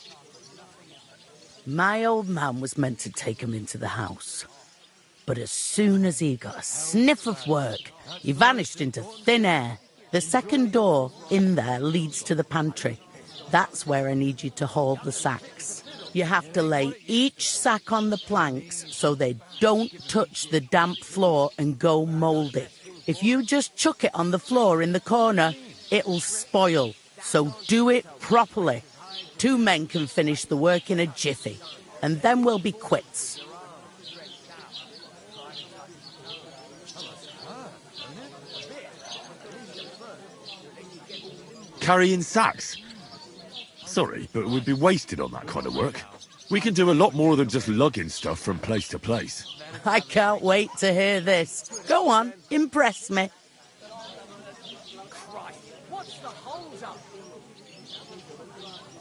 My old man was meant to take 'em into the house. But as soon as he got a sniff of work, he vanished into thin air. The second door in there leads to the pantry. That's where I need you to haul the sacks. You have to lay each sack on the planks so they don't touch the damp floor and go mouldy. If you just chuck it on the floor in the corner, it'll spoil. So do it properly. 2 men can finish the work in a jiffy, and then we'll be quits. Carrying sacks? Sorry, but we'd be wasted on that kind of work. We can do a lot more than just lugging stuff from place to place. I can't wait to hear this. Go on, impress me.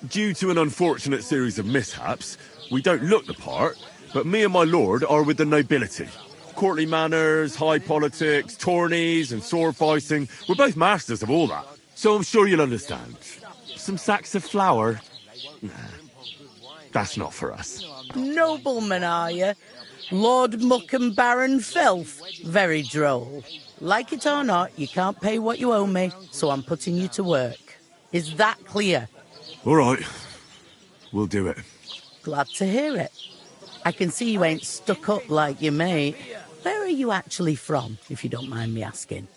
Due to an unfortunate series of mishaps, we don't look the part, but me and my lord are with the nobility. Courtly manners, high politics, tourneys and sword fighting. We're both masters of all that. So I'm sure you'll understand. Some sacks of flour? Nah, that's not for us. Nobleman, are you? Lord Muck and Baron Filth? Very droll. Like it or not, you can't pay what you owe me, so I'm putting you to work. Is that clear? All right. We'll do it. Glad to hear it. I can see you ain't stuck up like your mate. Where are you actually from, if you don't mind me asking?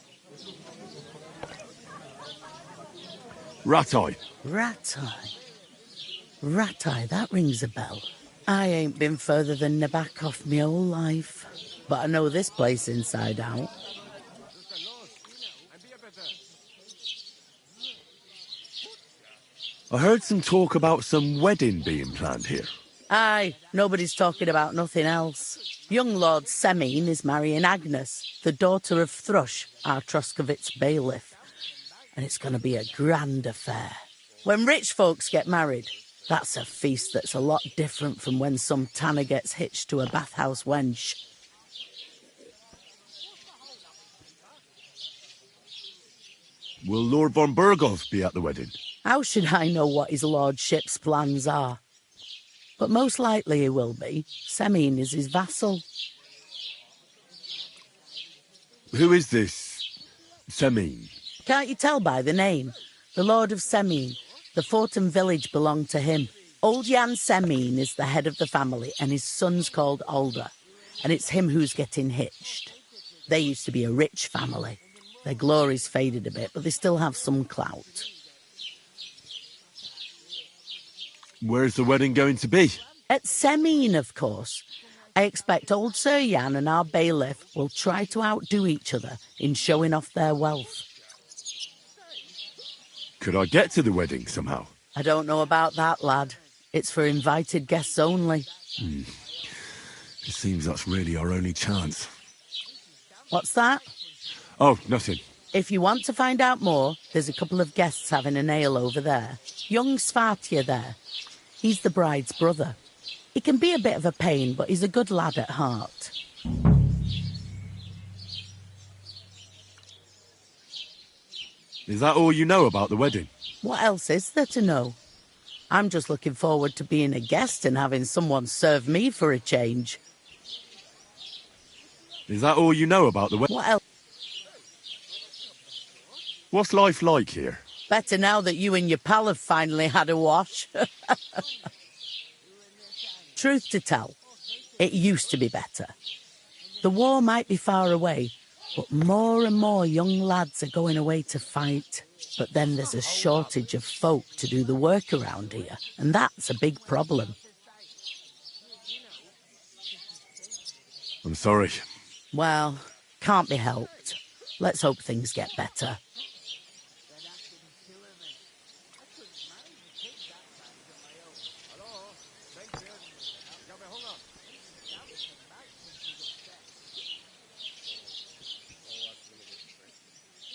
Ratai. Ratai? Ratai, that rings a bell. I ain't been further than Nabokov my whole life, but I know this place inside out. I heard some talk about some wedding being planned here. Aye, nobody's talking about nothing else. Young Lord Semin is marrying Agnes, the daughter of Thrush, our Troskovitz bailiff. And it's going to be a grand affair. When rich folks get married, that's a feast that's a lot different from when some tanner gets hitched to a bathhouse wench. Will Lord von Berghoff be at the wedding? How should I know what his lordship's plans are? But most likely he will be. Semin is his vassal. Who is this Semin? Can't you tell by the name? The Lord of Semin. The fort and village belong to him. Old Jan Semin is the head of the family, and his son's called Alder. And it's him who's getting hitched. They used to be a rich family. Their glory's faded a bit, but they still have some clout. Where's the wedding going to be? At Semin, of course. I expect old Sir Jan and our bailiff will try to outdo each other in showing off their wealth. Could I get to the wedding somehow? I don't know about that, lad. It's for invited guests only. It seems that's really our only chance. What's that? Oh, nothing. If you want to find out more, there's a couple of guests having an ale over there. Young Svartje there. He's the bride's brother. He can be a bit of a pain, but he's a good lad at heart. Is that all you know about the wedding? What else is there to know? I'm just looking forward to being a guest and having someone serve me for a change. Is that all you know about the wedding? What else? What's life like here? Better now that you and your pal have finally had a wash. Truth to tell, it used to be better. The war might be far away, but more and more young lads are going away to fight. But then there's a shortage of folk to do the work around here, and that's a big problem. I'm sorry. Well, can't be helped. Let's hope things get better.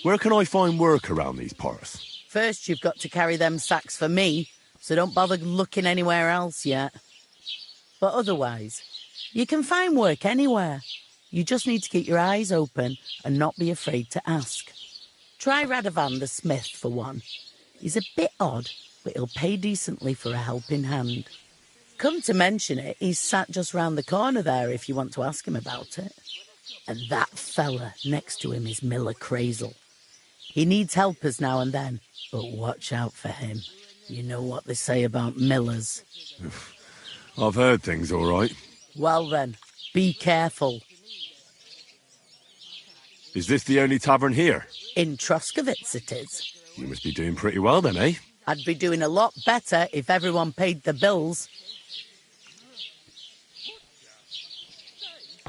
Where can I find work around these parts? First, you've got to carry them sacks for me, so don't bother looking anywhere else yet. But otherwise, you can find work anywhere. You just need to keep your eyes open and not be afraid to ask. Try Radovan the smith for one. He's a bit odd, but he'll pay decently for a helping hand. Come to mention it, he's sat just round the corner there if you want to ask him about it. And that fella next to him is Miller Crazel. He needs helpers now and then, but watch out for him. You know what they say about Millers. I've heard things, all right. Well then, be careful. Is this the only tavern here? In Troskovitz it is. You must be doing pretty well then, eh? I'd be doing a lot better if everyone paid the bills.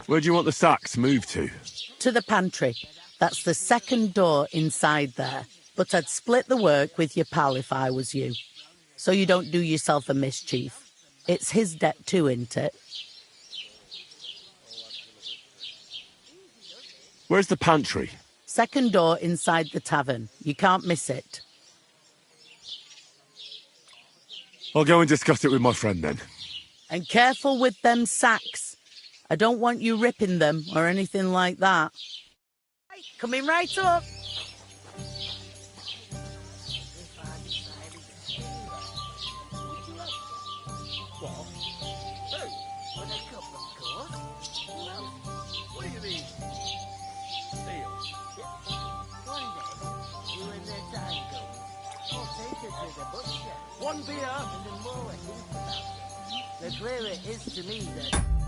Where do you want the sacks moved to? To the pantry. That's the second door inside there. But I'd split the work with your pal if I was you. So you don't do yourself a mischief. It's his debt too, isn't it? Where's the pantry? Second door inside the tavern. You can't miss it. I'll go and discuss it with my friend then. And careful with them sacks. I don't want you ripping them or anything like that. Coming right up. One beer and then more. The clearer it is to me that